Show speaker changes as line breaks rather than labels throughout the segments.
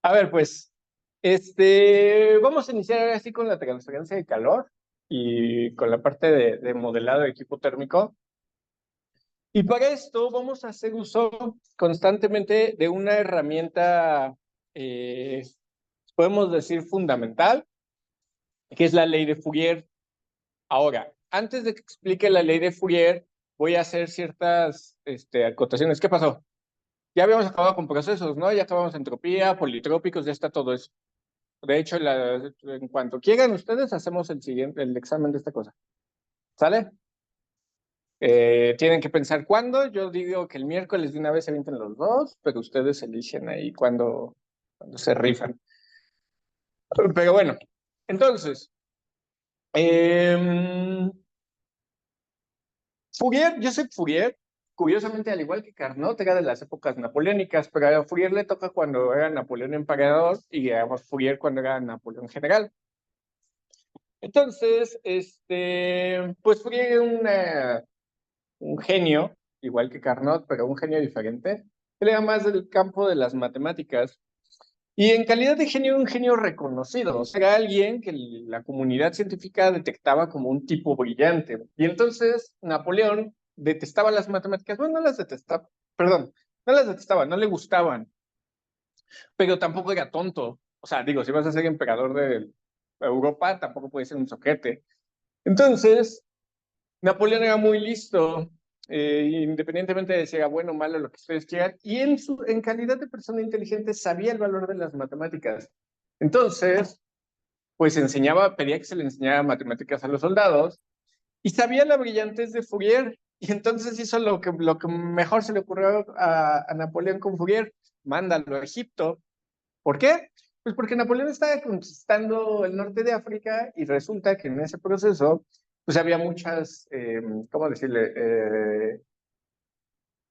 A ver, pues, vamos a iniciar ahora sí con la transferencia de calor y con la parte de modelado de equipo térmico. Y para esto vamos a hacer uso constantemente de una herramienta, podemos decir, fundamental, que es la ley de Fourier. Ahora, antes de que explique la ley de Fourier, voy a hacer ciertas acotaciones. ¿Qué pasó? Ya habíamos acabado con procesos, ¿no? Ya acabamos entropía, politrópicos, ya está todo eso. De hecho, en cuanto quieran ustedes, hacemos el examen de esta cosa. ¿Sale? Tienen que pensar cuándo. Yo digo que el miércoles de una vez se avienten los dos, pero ustedes eligen ahí cuando se rifan. Pero bueno, entonces, eh, Fourier, Joseph Fourier, curiosamente, al igual que Carnot, era de las épocas napoleónicas, pero a Fourier le toca cuando era Napoleón emperador y digamos Fourier cuando era Napoleón general. Entonces, pues Fourier era un genio, igual que Carnot, pero un genio diferente. Él era más del campo de las matemáticas. Y en calidad de genio, un genio reconocido. O sea, era alguien que la comunidad científica detectaba como un tipo brillante. Y entonces Napoleón detestaba las matemáticas. Bueno, no las detestaba, perdón, no las detestaba, no le gustaban, pero tampoco era tonto. O sea, digo, si vas a ser emperador de Europa, tampoco puedes ser un soquete. Entonces, Napoleón era muy listo, independientemente de si era bueno o malo, lo que ustedes quieran, y en calidad de persona inteligente sabía el valor de las matemáticas. Entonces, pues enseñaba, pedía que se le enseñara matemáticas a los soldados, y sabía la brillantez de Fourier, y entonces hizo lo que mejor se le ocurrió a Napoleón con Fourier, mándalo a Egipto. ¿Por qué? Pues porque Napoleón estaba conquistando el norte de África y resulta que en ese proceso pues había muchas, ¿cómo decirle?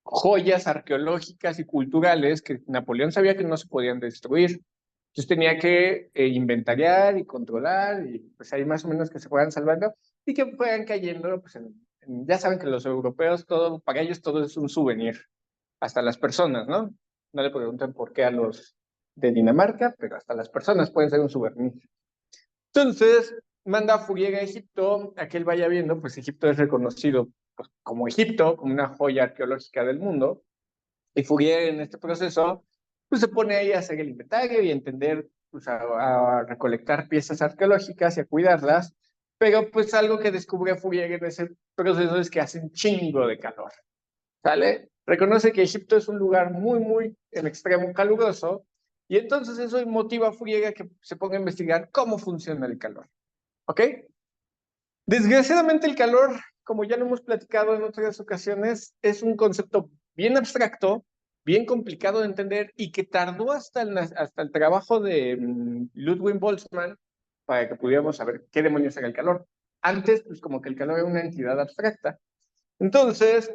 Joyas arqueológicas y culturales que Napoleón sabía que no se podían destruir. Entonces tenía que inventariar y controlar y pues ahí más o menos que se fueran salvando y que fueran cayendo, pues ya saben que los europeos, todo, para ellos todo es un souvenir, hasta las personas, ¿no? No le preguntan por qué a los de Dinamarca, pero hasta las personas pueden ser un souvenir. Entonces, manda a Fourier a Egipto, a que él vaya viendo, pues Egipto es reconocido pues, como Egipto, como una joya arqueológica del mundo, y Fourier en este proceso, pues se pone ahí a hacer el inventario y a entender, pues a recolectar piezas arqueológicas y a cuidarlas, pero pues algo que descubre Fourier en ese proceso es que hace un chingo de calor, ¿sale? Reconoce que Egipto es un lugar muy, muy en extremo caluroso, y entonces eso motiva a Fourier a que se ponga a investigar cómo funciona el calor. ¿Ok? Desgraciadamente el calor, como ya lo hemos platicado en otras ocasiones, es un concepto bien abstracto, bien complicado de entender y que tardó hasta el trabajo de Ludwig Boltzmann para que pudiéramos saber qué demonios era el calor. Antes, pues como que el calor era una entidad abstracta. Entonces,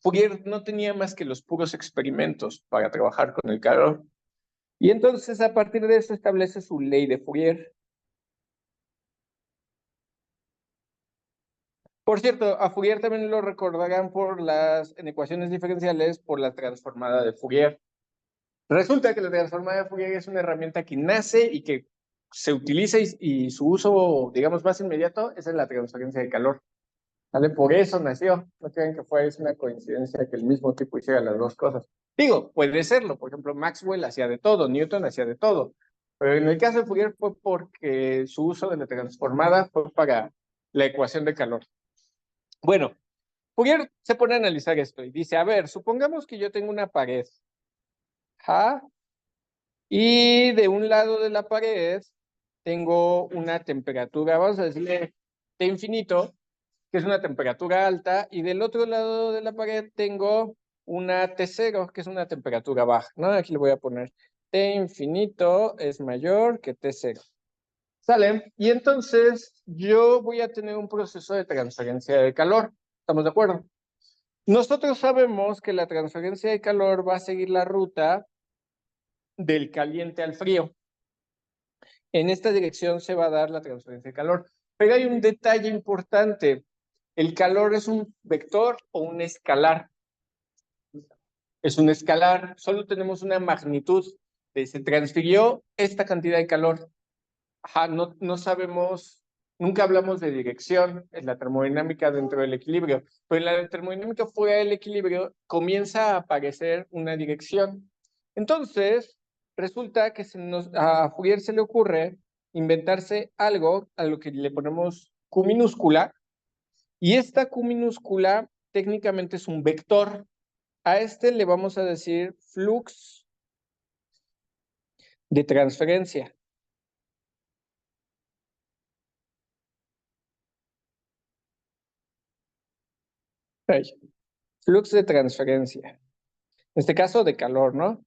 Fourier no tenía más que los puros experimentos para trabajar con el calor. Y entonces, a partir de eso, establece su ley de Fourier. Por cierto, a Fourier también lo recordarán por en ecuaciones diferenciales por la transformada de Fourier. Resulta que la transformada de Fourier es una herramienta que nace y que se utiliza y su uso, digamos, más inmediato es en la transferencia de calor. ¿Vale? Por eso nació. No crean que fue una coincidencia que el mismo tipo hiciera las dos cosas. Digo, puede serlo. Por ejemplo, Maxwell hacía de todo, Newton hacía de todo. Pero en el caso de Fourier fue porque su uso de la transformada fue para la ecuación de calor. Bueno, Fourier se pone a analizar esto y dice, a ver, supongamos que yo tengo una pared, ¿ja? Y de un lado de la pared tengo una temperatura, vamos a decirle T infinito, que es una temperatura alta, y del otro lado de la pared tengo una T0, que es una temperatura baja, ¿no? Aquí le voy a poner T infinito es mayor que T0. ¿Sale? Y entonces yo voy a tener un proceso de transferencia de calor. ¿Estamos de acuerdo? Nosotros sabemos que la transferencia de calor va a seguir la ruta del caliente al frío. En esta dirección se va a dar la transferencia de calor. Pero hay un detalle importante. ¿El calor es un vector o un escalar? es un escalar, solo tenemos una magnitud. Se transfirió esta cantidad de calor. Ajá, no sabemos, nunca hablamos de dirección en la termodinámica dentro del equilibrio, pero en la termodinámica fuera del equilibrio comienza a aparecer una dirección. Entonces, resulta que a Fourier se le ocurre inventarse algo a lo que le ponemos Q minúscula, y esta Q minúscula técnicamente es un vector. A este le vamos a decir flux de transferencia. Ahí. Flux de transferencia. En este caso de calor, ¿no?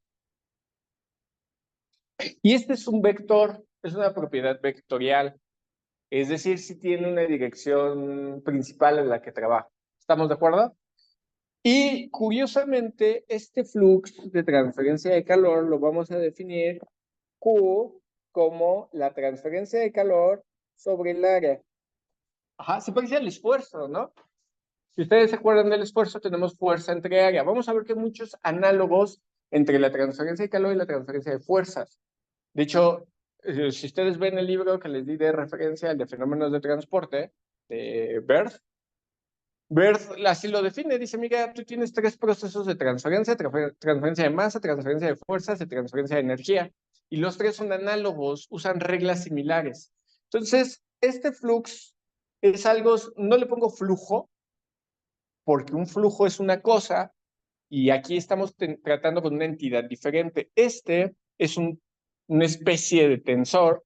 Y este es un vector, es una propiedad vectorial. Es decir, si tiene una dirección principal en la que trabaja. ¿Estamos de acuerdo? Y curiosamente, este flux de transferencia de calor lo vamos a definir Q como la transferencia de calor sobre el área. Ajá, se parece al esfuerzo, ¿no? Si ustedes se acuerdan del esfuerzo, tenemos fuerza entre área. Vamos a ver que hay muchos análogos entre la transferencia de calor y la transferencia de fuerzas. De hecho, si ustedes ven el libro que les di de referencia, el de fenómenos de transporte, de Berth así lo define. Dice, mira, tú tienes tres procesos de transferencia, transferencia de masa, transferencia de fuerzas y transferencia de energía. Y los tres son análogos, usan reglas similares. Entonces, este flux es algo, no le pongo flujo, porque un flujo es una cosa, y aquí estamos tratando con una entidad diferente. Este es una especie de tensor,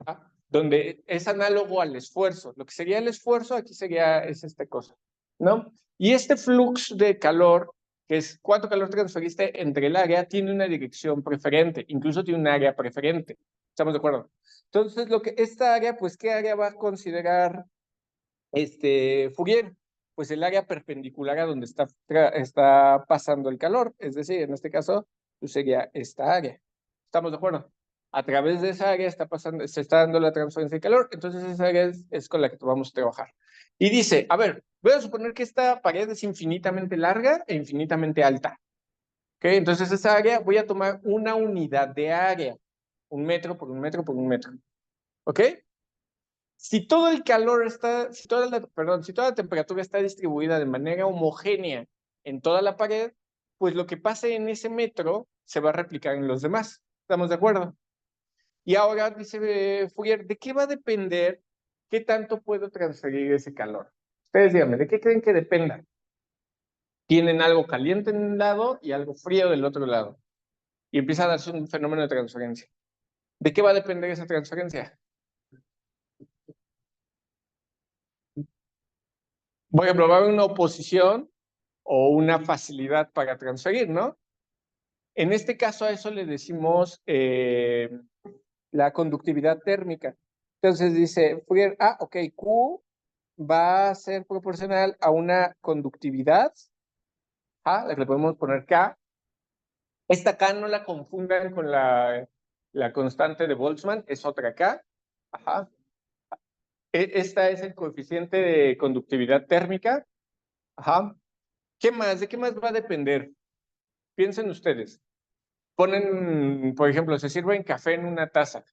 ¿ah? Donde es análogo al esfuerzo. Lo que sería el esfuerzo, aquí es esta cosa, ¿no? Y este flux de calor, que es cuánto calor transferiste entre el área, tiene una dirección preferente, incluso tiene un área preferente. ¿Estamos de acuerdo? Entonces, esta área, pues, ¿qué área va a considerar Fourier? Pues el área perpendicular a donde está pasando el calor, es decir, en este caso, pues sería esta área. ¿Estamos de acuerdo? A través de esa área se está dando la transferencia de calor, entonces esa área es con la que vamos a trabajar. Y dice, a ver, voy a suponer que esta pared es infinitamente larga e infinitamente alta. ¿Ok? Entonces esa área voy a tomar una unidad de área, 1 metro por 1 metro por 1 metro. ¿Ok? Si todo el calor está, si toda la temperatura está distribuida de manera homogénea en toda la pared, pues lo que pase en ese metro se va a replicar en los demás. ¿Estamos de acuerdo? Y ahora dice Fourier, ¿de qué va a depender qué tanto puedo transferir ese calor? Ustedes díganme, ¿de qué creen que dependa? Tienen algo caliente en un lado y algo frío del otro lado. Y empieza a darse un fenómeno de transferencia. ¿De qué va a depender esa transferencia? Voy a probar una oposición o una facilidad para transferir, ¿no? En este caso a eso le decimos la conductividad térmica. Entonces dice Fourier, ok, Q va a ser proporcional a una conductividad, la que le podemos poner K. Esta K no la confundan con la constante de Boltzmann, es otra K. Ajá. Esta es el coeficiente de conductividad térmica. Ajá. ¿Qué más? ¿De qué más va a depender? Piensen ustedes. Ponen, por ejemplo, se sirven café en una taza.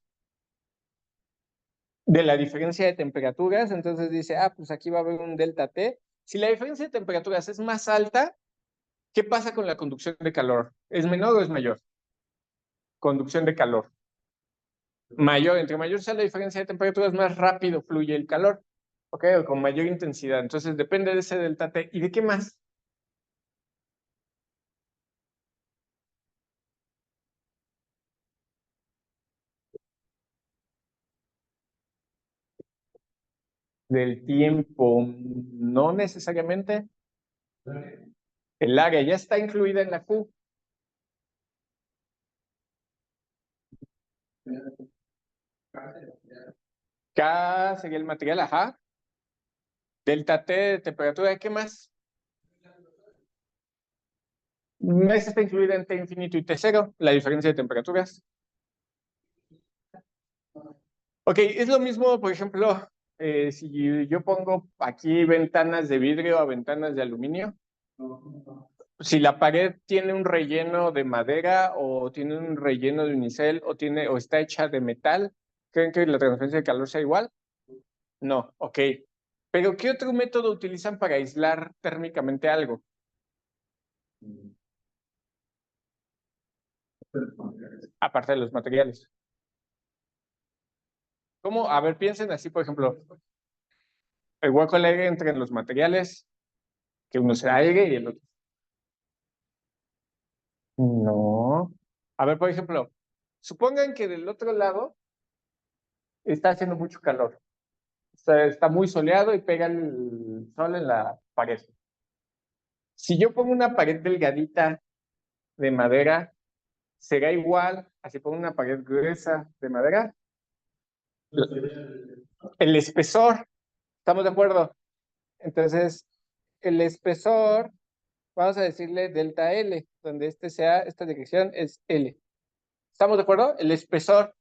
De la diferencia de temperaturas, entonces dice, pues aquí va a haber un delta T. Si la diferencia de temperaturas es más alta, ¿qué pasa con la conducción de calor? ¿Es menor o es mayor? Conducción de calor. Mayor, entre mayor sea la diferencia de temperaturas, más rápido fluye el calor, ¿ok? O con mayor intensidad. Entonces depende de ese delta T. ¿Y de qué más? Del tiempo, no necesariamente. El área ya está incluida en la Q. K sería el material, ajá. Delta T de temperatura, ¿qué más? Esa está incluida en T infinito y T cero, la diferencia de temperaturas. Ok, es lo mismo, por ejemplo, si yo pongo aquí ventanas de vidrio a ventanas de aluminio. si la pared tiene un relleno de madera o tiene un relleno de unicel o está hecha de metal, ¿creen que la transferencia de calor sea igual? No, ok. Pero ¿qué otro método utilizan para aislar térmicamente algo? Aparte de los materiales. ¿Cómo? A ver, piensen así, por ejemplo, el hueco del aire entre los materiales, que uno sea aire y el otro. No. A ver, por ejemplo, supongan que del otro lado está haciendo mucho calor. Está muy soleado y pega el sol en la pared. Si yo pongo una pared delgadita de madera, ¿será igual a si pongo una pared gruesa de madera? El espesor, ¿estamos de acuerdo? Entonces, el espesor, vamos a decirle delta L, donde esta dirección es L. ¿Estamos de acuerdo? El espesor.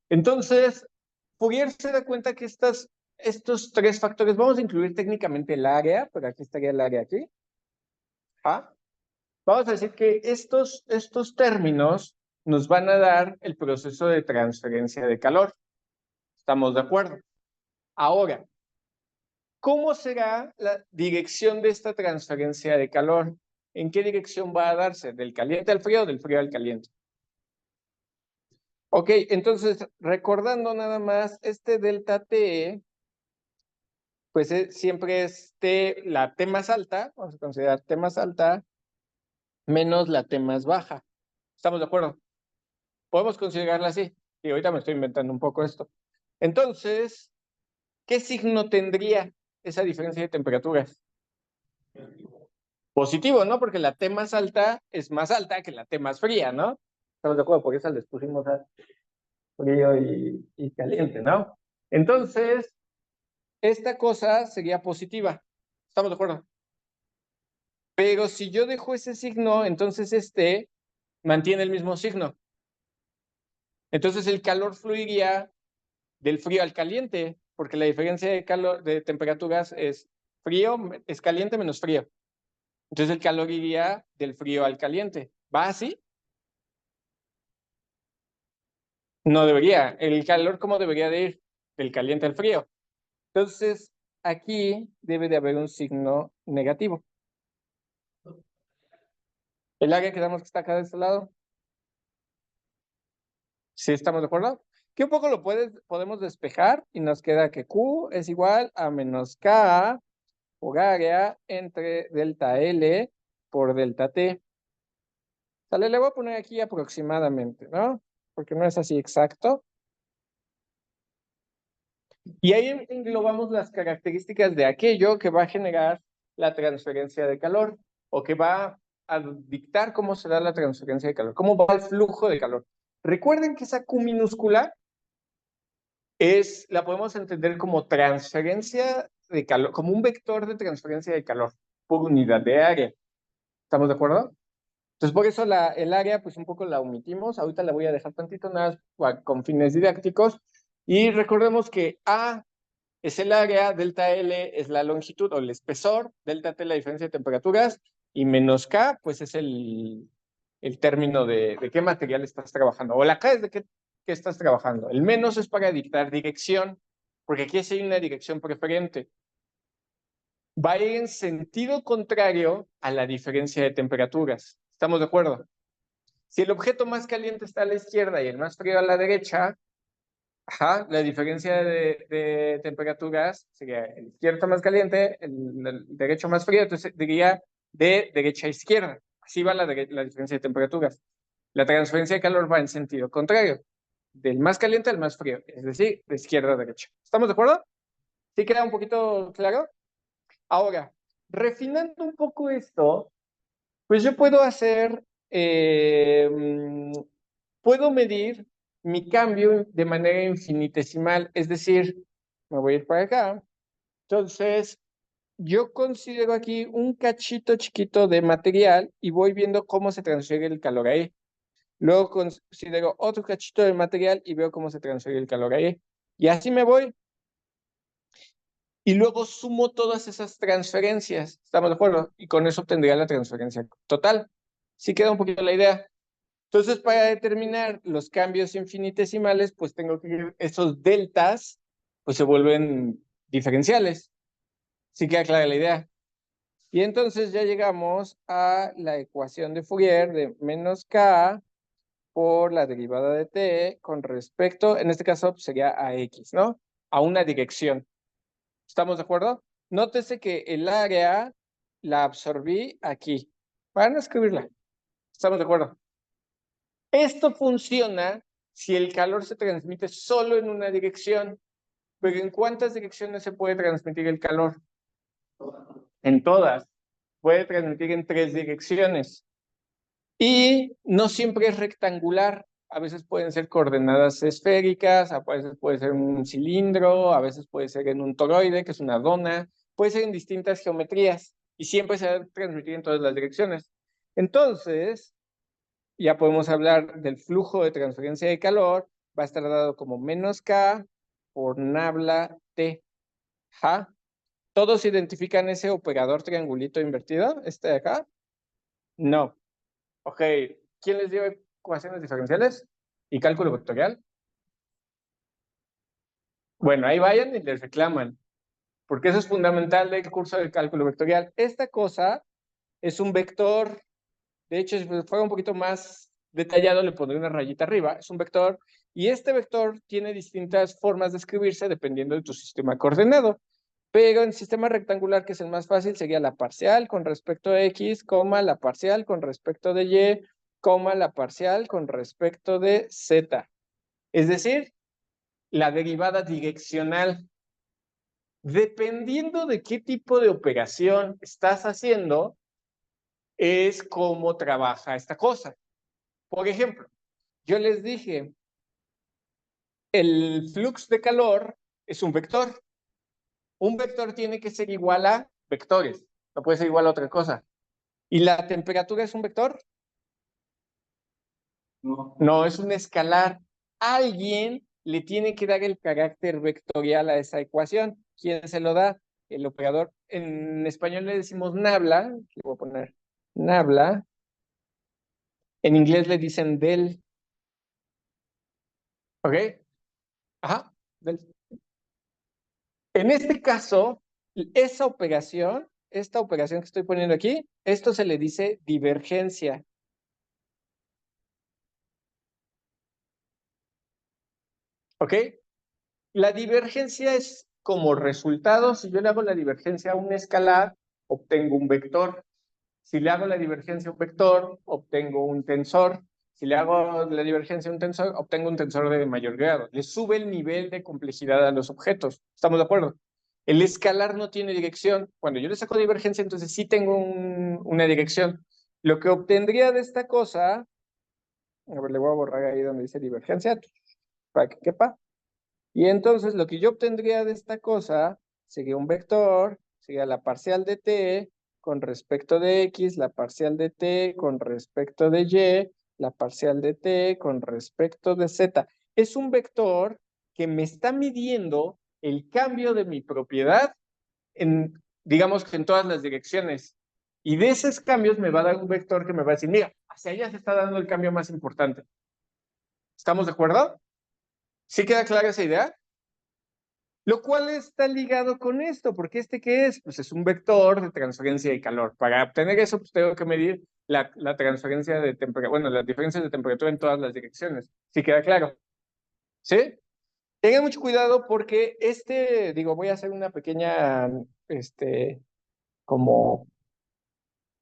Entonces, Fourier se da cuenta que estos tres factores, vamos a incluir técnicamente el área, pero aquí estaría el área aquí. ¿Ah? Vamos a decir que estos términos nos van a dar el proceso de transferencia de calor. ¿Estamos de acuerdo? Ahora, ¿cómo será la dirección de esta transferencia de calor? ¿En qué dirección va a darse? ¿Del caliente al frío o del frío al caliente? Ok, entonces, recordando nada más, este delta T, pues siempre es T, la T más alta, vamos a considerar T más alta, menos la T más baja. ¿Estamos de acuerdo? Podemos considerarla así. Y ahorita me estoy inventando un poco esto. Entonces, ¿qué signo tendría esa diferencia de temperaturas? Positivo, ¿no? Porque la T más alta es más alta que la T más fría, ¿no? Estamos de acuerdo, por eso les pusimos a frío y caliente, ¿no? Entonces, esta cosa sería positiva. ¿Estamos de acuerdo? Pero si yo dejo ese signo, entonces este mantiene el mismo signo. Entonces el calor fluiría del frío al caliente, porque la diferencia de calor, de temperaturas es frío, es caliente menos frío. Entonces el calor iría del frío al caliente. ¿Va así? No debería. El calor, ¿cómo debería de ir? Del caliente al frío. Entonces, aquí debe de haber un signo negativo. El área que damos que está acá de este lado. ¿Sí estamos de acuerdo? Que un poco podemos despejar y nos queda que Q es igual a menos K por área entre delta L por delta T. Sale, le voy a poner aquí aproximadamente, ¿no? Porque no es así exacto. Y ahí englobamos las características de aquello que va a generar la transferencia de calor o que va a dictar cómo se da la transferencia de calor, cómo va el flujo de calor. Recuerden que esa Q minúscula la podemos entender como transferencia de calor, como un vector de transferencia de calor por unidad de área. ¿Estamos de acuerdo? Entonces, por eso el área, pues un poco la omitimos. Ahorita la voy a dejar tantito nada más con fines didácticos. Y recordemos que A es el área, delta L es la longitud o el espesor, delta T la diferencia de temperaturas, y menos K, pues es el término de qué material estás trabajando. O la K es de qué estás trabajando. El menos es para dictar dirección, porque aquí sí hay una dirección preferente. Va a ir en sentido contrario a la diferencia de temperaturas. ¿Estamos de acuerdo? Si el objeto más caliente está a la izquierda y el más frío a la derecha, ajá, la diferencia de temperaturas sería el izquierdo más caliente, el derecho más frío, entonces diría de derecha a izquierda. Así va la diferencia de temperaturas. La transferencia de calor va en sentido contrario, del más caliente al más frío, es decir, de izquierda a derecha. ¿Estamos de acuerdo? ¿Sí queda un poquito claro? Ahora, refinando un poco esto, pues yo puedo hacer, puedo medir mi cambio de manera infinitesimal, es decir, me voy a ir para acá. Entonces, yo considero aquí un cachito chiquito de material y voy viendo cómo se transfiere el calor ahí. Luego considero otro cachito de material y veo cómo se transfiere el calor ahí. Y así me voy. y luego sumo todas esas transferencias. ¿Estamos de acuerdo? Y con eso obtendría la transferencia total. ¿Sí queda un poquito la idea? Entonces, para determinar los cambios infinitesimales, pues tengo que esos deltas, pues se vuelven diferenciales. ¿Sí queda clara la idea? Y entonces ya llegamos a la ecuación de Fourier de menos k por la derivada de t con respecto, en este caso pues, sería a x, ¿no? A una dirección. ¿Estamos de acuerdo? Nótese que el área la absorbí aquí. Van a escribirla. ¿Estamos de acuerdo? Esto funciona si el calor se transmite solo en una dirección. Pero ¿en cuántas direcciones se puede transmitir el calor? En todas. Puede transmitir en 3 direcciones. Y no siempre es rectangular. A veces pueden ser coordenadas esféricas, a veces puede ser un cilindro, a veces puede ser en un toroide, que es una dona, puede ser en distintas geometrías y siempre se va a transmitir en todas las direcciones. Entonces, ya podemos hablar del flujo de transferencia de calor, va a estar dado como menos K por nabla T. ¿Ja? ¿Todos identifican ese operador triangulito invertido? ¿Este de acá? No. Ok, ¿quién les dio ecuaciones diferenciales y cálculo vectorial? Bueno, ahí vayan y les reclaman, porque eso es fundamental del curso de cálculo vectorial. Esta cosa es un vector, de hecho, si fuera un poquito más detallado, le pondré una rayita arriba, es un vector, y este vector tiene distintas formas de escribirse dependiendo de tu sistema coordenado. Pero en sistema rectangular, que es el más fácil, sería la parcial con respecto a x, coma, la parcial con respecto de y, coma, la parcial con respecto de z. Es decir, la derivada direccional. Dependiendo de qué tipo de operación estás haciendo, es cómo trabaja esta cosa. Por ejemplo, yo les dije, el flux de calor es un vector. Un vector tiene que ser igual a vectores, no puede ser igual a otra cosa. ¿Y la temperatura es un vector? No, es un escalar. Alguien le tiene que dar el carácter vectorial a esa ecuación. ¿Quién se lo da? El operador. En español le decimos nabla. Le voy a poner nabla. En inglés le dicen del. ¿Ok? Ajá, del. En este caso, esta operación que estoy poniendo aquí, esto se le dice divergencia. ¿Ok? La divergencia es como resultado, si yo le hago la divergencia a un escalar, obtengo un vector. Si le hago la divergencia a un vector, obtengo un tensor. Si le hago la divergencia a un tensor, obtengo un tensor de mayor grado. Le sube el nivel de complejidad a los objetos. ¿Estamos de acuerdo? El escalar no tiene dirección. Cuando yo le saco divergencia, entonces sí tengo una dirección. Lo que obtendría de esta cosa, a ver, le voy a borrar ahí donde dice divergencia, para que quepa. Y entonces lo que yo obtendría de esta cosa sería un vector, sería la parcial de t con respecto de x, la parcial de t con respecto de y, la parcial de t con respecto de z. Es un vector que me está midiendo el cambio de mi propiedad en, digamos que en todas las direcciones. Y de esos cambios me va a dar un vector que me va a decir, mira, hacia allá se está dando el cambio más importante. ¿Estamos de acuerdo? ¿Sí queda clara esa idea? Lo cual está ligado con esto, porque ¿este qué es? Pues es un vector de transferencia de calor. Para obtener eso, pues tengo que medir la transferencia de temperatura, bueno, las diferencias de temperatura en todas las direcciones. ¿Sí queda claro? ¿Sí? Tengan mucho cuidado porque digo, voy a hacer una pequeña, como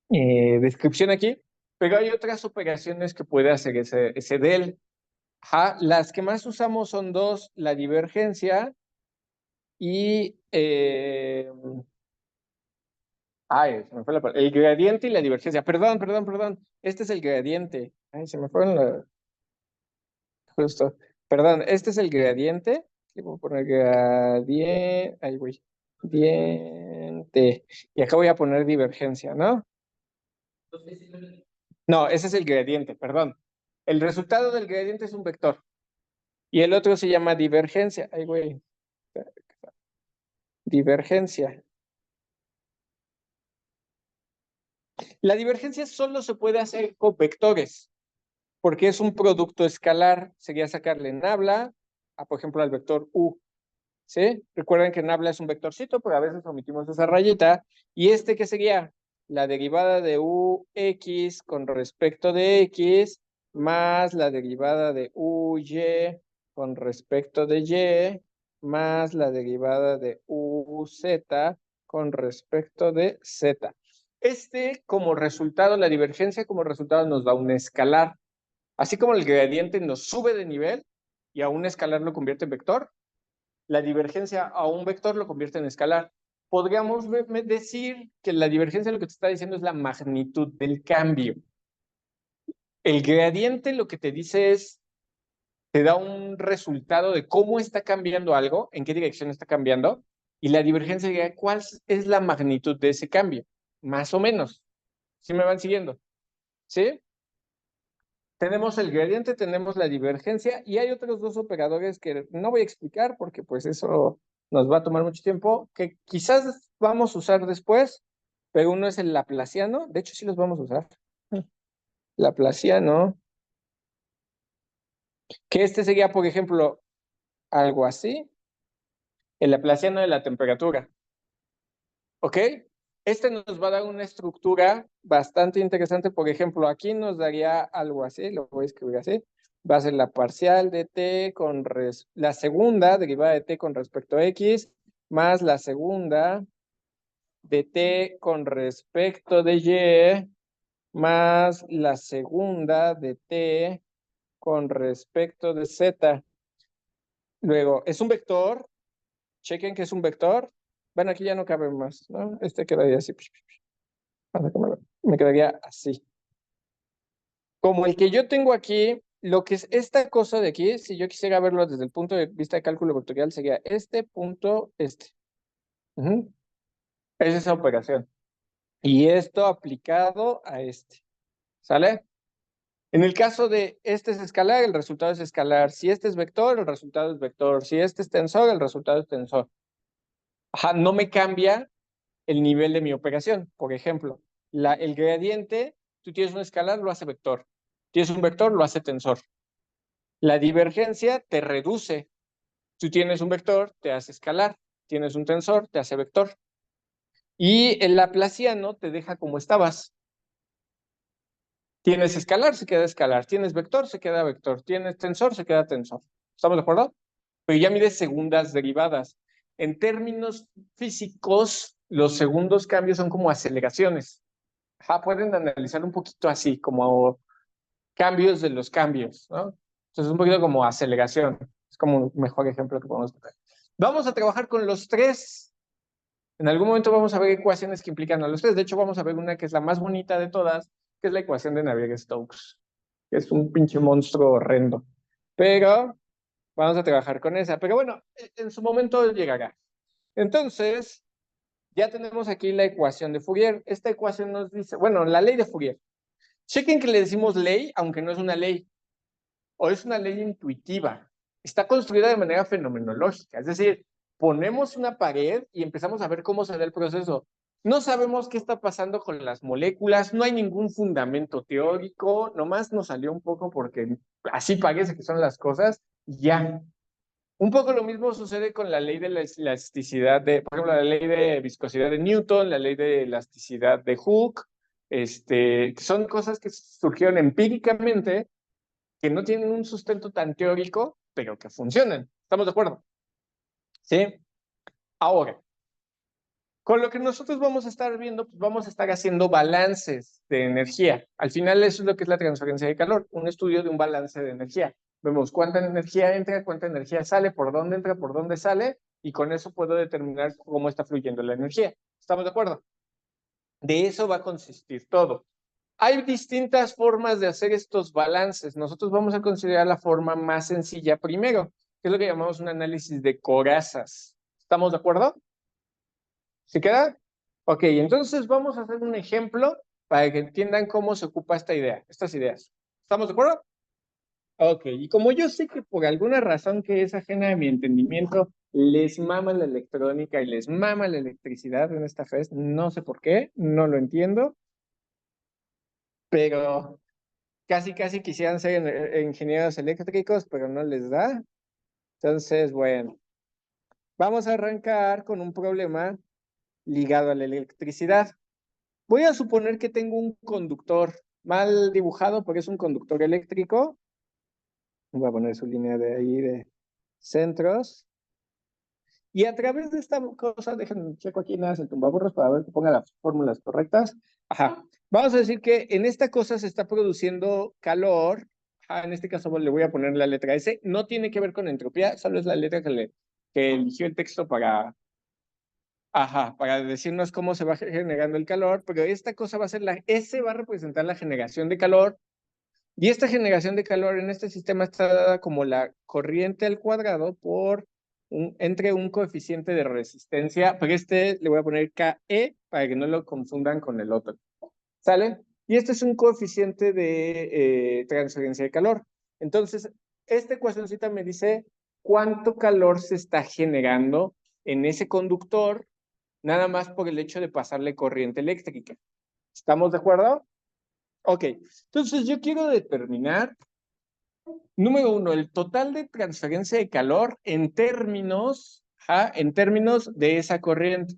descripción aquí, pero hay otras operaciones que puede hacer ese del. Ajá, las que más usamos son dos, la divergencia y se me fue el gradiente y la divergencia. Perdón, perdón, perdón. Este es el gradiente. Ay, se me fueron justo. Perdón, este es el gradiente. Le voy a poner gradiente. Ahí voy. Gradiente. Y acá voy a poner divergencia, ¿no? No, ese es el gradiente, perdón. El resultado del gradiente es un vector. Y el otro se llama divergencia. Ahí voy. divergencia. La divergencia solo se puede hacer con vectores, porque es un producto escalar. Sería sacarle nabla a, por ejemplo, al vector u. ¿Sí? Recuerden que nabla es un vectorcito, pero a veces omitimos esa rayita. ¿Y este qué sería? La derivada de ux con respecto de x más la derivada de uy con respecto de y más la derivada de uz con respecto de z. Como resultado, la divergencia como resultado nos da un escalar. Así como el gradiente nos sube de nivel y a un escalar lo convierte en vector, la divergencia a un vector lo convierte en escalar. Podríamos decir que la divergencia lo que te está diciendo es la magnitud del cambio. El gradiente lo que te dice es, te da un resultado de cómo está cambiando algo, en qué dirección está cambiando, y la divergencia sería cuál es la magnitud de ese cambio, más o menos. ¿Sí me van siguiendo? ¿Sí? Tenemos el gradiente, tenemos la divergencia y hay otros dos operadores que no voy a explicar porque pues eso nos va a tomar mucho tiempo, que quizás vamos a usar después, pero uno es el laplaciano, de hecho sí los vamos a usar. Laplaciano, que este sería, por ejemplo, algo así, el laplaciano de la temperatura, ¿ok? Este nos va a dar una estructura bastante interesante, por ejemplo, aquí nos daría algo así, lo voy a escribir así, va a ser la parcial de t con la segunda derivada de t con respecto a x, más la segunda de t con respecto de y, más la segunda de t con respecto de z. Luego, es un vector, chequen que es un vector. Bueno, aquí ya no cabe más, ¿no? Este quedaría así. Me quedaría así. Como el que yo tengo aquí, lo que es esta cosa de aquí, si yo quisiera verlo desde el punto de vista de cálculo vectorial, sería este punto, este. Ujú. Es esa operación. Y esto aplicado a este. ¿Sale? En el caso de este es escalar, el resultado es escalar. Si este es vector, el resultado es vector. Si este es tensor, el resultado es tensor. Ajá, no me cambia el nivel de mi operación. Por ejemplo, el gradiente, tú tienes un escalar, lo hace vector. Tienes un vector, lo hace tensor. La divergencia te reduce. Tú tienes un vector, te hace escalar. Tienes un tensor, te hace vector. Y el laplaciano te deja como estabas. Tienes escalar, se queda escalar. Tienes vector, se queda vector. Tienes tensor, se queda tensor. ¿Estamos de acuerdo? Pero ya mides segundas derivadas. En términos físicos, los segundos cambios son como aceleraciones. Ajá, pueden analizar un poquito así, como cambios de los cambios, ¿no? Entonces, un poquito como aceleración. Es como un mejor ejemplo que podemos poner. Vamos a trabajar con los tres. En algún momento vamos a ver ecuaciones que implican a los tres. De hecho, vamos a ver una que es la más bonita de todas, que es la ecuación de Navier-Stokes, que es un pinche monstruo horrendo. Pero vamos a trabajar con esa. Pero bueno, en su momento llegará. Entonces, ya tenemos aquí la ecuación de Fourier. Esta ecuación nos dice, bueno, la ley de Fourier. Chequen que le decimos ley, aunque no es una ley, o es una ley intuitiva. Está construida de manera fenomenológica, es decir, ponemos una pared y empezamos a ver cómo se da el proceso. No sabemos qué está pasando con las moléculas, no hay ningún fundamento teórico, nomás nos salió un poco porque así parece que son las cosas, y ya. Un poco lo mismo sucede con la ley de la elasticidad por ejemplo, la ley de viscosidad de Newton, la ley de elasticidad de Hooke, son cosas que surgieron empíricamente, que no tienen un sustento tan teórico, pero que funcionan. ¿Estamos de acuerdo? ¿Sí? Ahora, con lo que nosotros vamos a estar viendo, pues vamos a estar haciendo balances de energía. Al final eso es lo que es la transferencia de calor, un estudio de un balance de energía. Vemos cuánta energía entra, cuánta energía sale, por dónde entra, por dónde sale, y con eso puedo determinar cómo está fluyendo la energía. ¿Estamos de acuerdo? De eso va a consistir todo. Hay distintas formas de hacer estos balances. Nosotros vamos a considerar la forma más sencilla primero, que es lo que llamamos un análisis de corazas. ¿Estamos de acuerdo? ¿Se queda? Ok, entonces vamos a hacer un ejemplo para que entiendan cómo se ocupa esta idea, estas ideas. ¿Estamos de acuerdo? Ok, y como yo sé que por alguna razón que es ajena a mi entendimiento, les mama la electrónica y les mama la electricidad en esta FES, no sé por qué, no lo entiendo, pero casi quisieran ser ingenieros eléctricos, pero no les da. Entonces, bueno, vamos a arrancar con un problema ligado a la electricidad. Voy a suponer que tengo un conductor mal dibujado porque es un conductor eléctrico. Voy a poner su línea de ahí de centros. Y a través de esta cosa, déjenme checo aquí nada, el tumbaburros para ver que ponga las fórmulas correctas. Ajá. Vamos a decir que en esta cosa se está produciendo calor. Ajá, en este caso le voy a poner la letra S. No tiene que ver con entropía, solo es la letra que eligió el texto para decirnos cómo se va generando el calor, pero esta cosa va a ser la S, va a representar la generación de calor, y esta generación de calor en este sistema está dada como la corriente al cuadrado por entre un coeficiente de resistencia, pero este le voy a poner KE para que no lo confundan con el otro. ¿Sale? Y este es un coeficiente de transferencia de calor. Entonces, esta ecuacióncita me dice cuánto calor se está generando en ese conductor, nada más por el hecho de pasarle corriente eléctrica. ¿Estamos de acuerdo? Ok, entonces yo quiero determinar, número uno, el total de transferencia de calor en términos de esa corriente.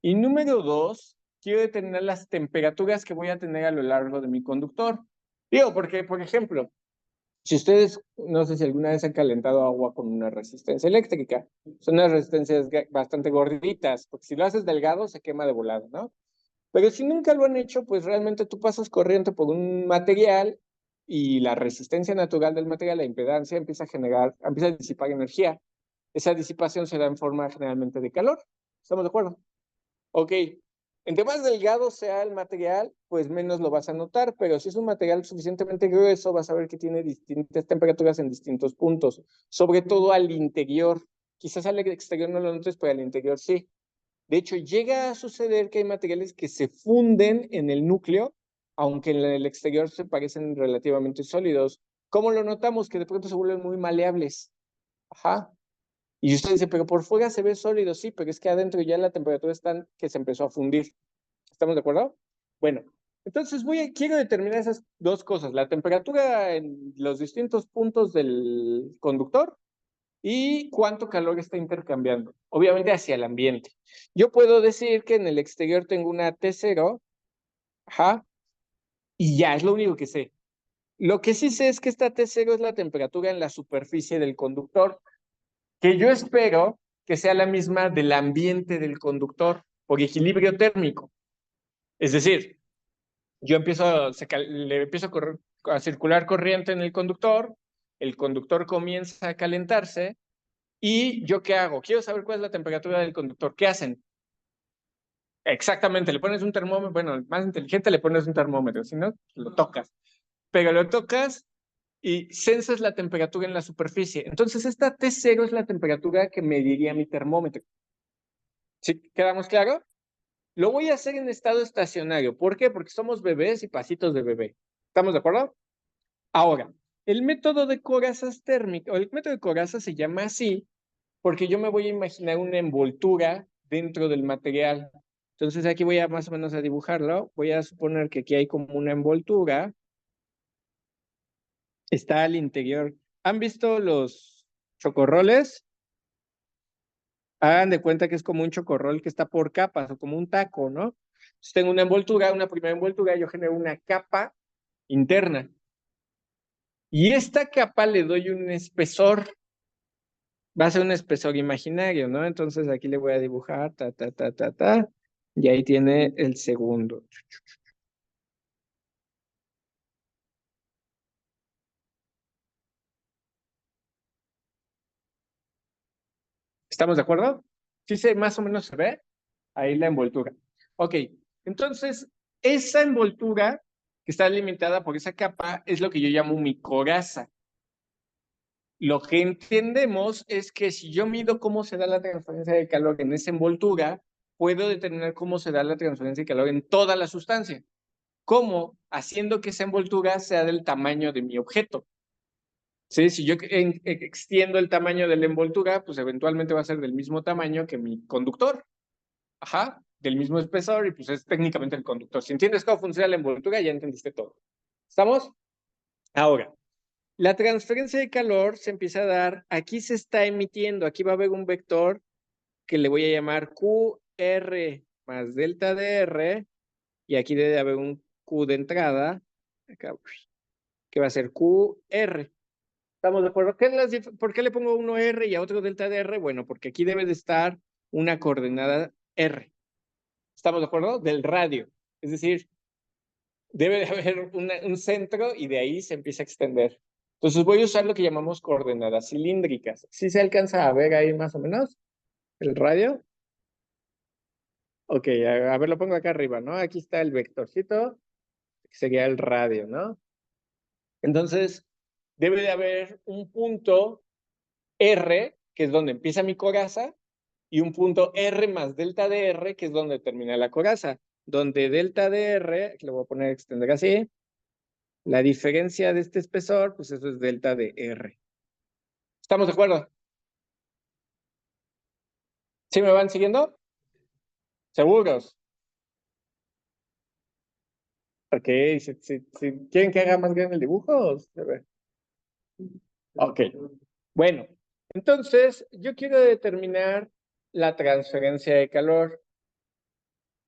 Y número dos, quiero determinar las temperaturas que voy a tener a lo largo de mi conductor. Digo, porque, por ejemplo, si ustedes, no sé si alguna vez han calentado agua con una resistencia eléctrica, son unas resistencias bastante gorditas, porque si lo haces delgado se quema de volada, ¿no? Pero si nunca lo han hecho, pues realmente tú pasas corriente por un material y la resistencia natural del material, la impedancia, empieza a disipar energía. Esa disipación se da en forma generalmente de calor. ¿Estamos de acuerdo? Ok. Entre más delgado sea el material, pues menos lo vas a notar, pero si es un material suficientemente grueso, vas a ver que tiene distintas temperaturas en distintos puntos, sobre todo al interior. Quizás al exterior no lo notes, pero al interior sí. De hecho, llega a suceder que hay materiales que se funden en el núcleo, aunque en el exterior se parecen relativamente sólidos. ¿Cómo lo notamos? Que de pronto se vuelven muy maleables. Ajá. Y usted dice, pero por fuera se ve sólido, sí, pero es que adentro ya la temperatura está que se empezó a fundir. ¿Estamos de acuerdo? Bueno, entonces quiero determinar esas dos cosas, la temperatura en los distintos puntos del conductor y cuánto calor está intercambiando, obviamente hacia el ambiente. Yo puedo decir que en el exterior tengo una T0, ajá, y ya es lo único que sé. Lo que sí sé es que esta T0 es la temperatura en la superficie del conductor, que yo espero que sea la misma del ambiente del conductor por equilibrio térmico. Es decir, yo le empiezo a circular corriente en el conductor comienza a calentarse. ¿Y yo qué hago? Quiero saber cuál es la temperatura del conductor. ¿Qué hacen? Exactamente, le pones un termómetro, bueno, más inteligente le pones un termómetro, si no, lo tocas. Pero lo tocas y censas la temperatura en la superficie. Entonces, esta T0 es la temperatura que mediría mi termómetro. ¿Sí? ¿Quedamos claro? Lo voy a hacer en estado estacionario. ¿Por qué? Porque somos bebés y pasitos de bebé. ¿Estamos de acuerdo? Ahora, el método de corazas térmicas, o el método de corazas se llama así porque yo me voy a imaginar una envoltura dentro del material. Entonces aquí voy a más o menos a dibujarlo. Voy a suponer que aquí hay como una envoltura. Está al interior. ¿Han visto los chocorroles? Hagan de cuenta que es como un chocorrol que está por capas o como un taco, ¿no? Entonces tengo una envoltura, una primera envoltura, yo genero una capa interna. Y esta capa le doy un espesor. Va a ser un espesor imaginario, ¿no? Entonces aquí le voy a dibujar, y ahí tiene el segundo. ¿Estamos de acuerdo? Sí, más o menos se ve ahí la envoltura. Ok, entonces esa envoltura que está limitada por esa capa es lo que yo llamo mi coraza. Lo que entendemos es que si yo mido cómo se da la transferencia de calor en esa envoltura, puedo determinar cómo se da la transferencia de calor en toda la sustancia. ¿Cómo? Haciendo que esa envoltura sea del tamaño de mi objeto. Sí, si yo extiendo el tamaño de la envoltura, pues eventualmente va a ser del mismo tamaño que mi conductor. Ajá, del mismo espesor y pues es técnicamente el conductor. Si entiendes cómo funciona la envoltura, ya entendiste todo. ¿Estamos? Ahora, la transferencia de calor se empieza a dar, aquí se está emitiendo, aquí va a haber un vector que le voy a llamar QR más delta DR, y aquí debe haber un Q de entrada, acá, que va a ser QR. ¿Estamos de acuerdo? ¿Por qué le pongo uno R y a otro delta DR? Bueno, porque aquí debe de estar una coordenada R. ¿Estamos de acuerdo? Del radio. Es decir, debe de haber un centro y de ahí se empieza a extender. Entonces voy a usar lo que llamamos coordenadas cilíndricas. ¿Sí se alcanza a ver ahí más o menos el radio? Ok, a ver, lo pongo acá arriba, ¿no? Aquí está el vectorcito, que sería el radio, ¿no? Entonces, debe de haber un punto R, que es donde empieza mi coraza, y un punto R más delta de R, que es donde termina la coraza. Donde delta de R, que le voy a poner extender así, la diferencia de este espesor, pues eso es delta de R. ¿Estamos de acuerdo? ¿Sí me van siguiendo? ¿Seguros? Ok, si quieren que haga más grande el dibujo. A ver. Ok, bueno, entonces yo quiero determinar la transferencia de calor.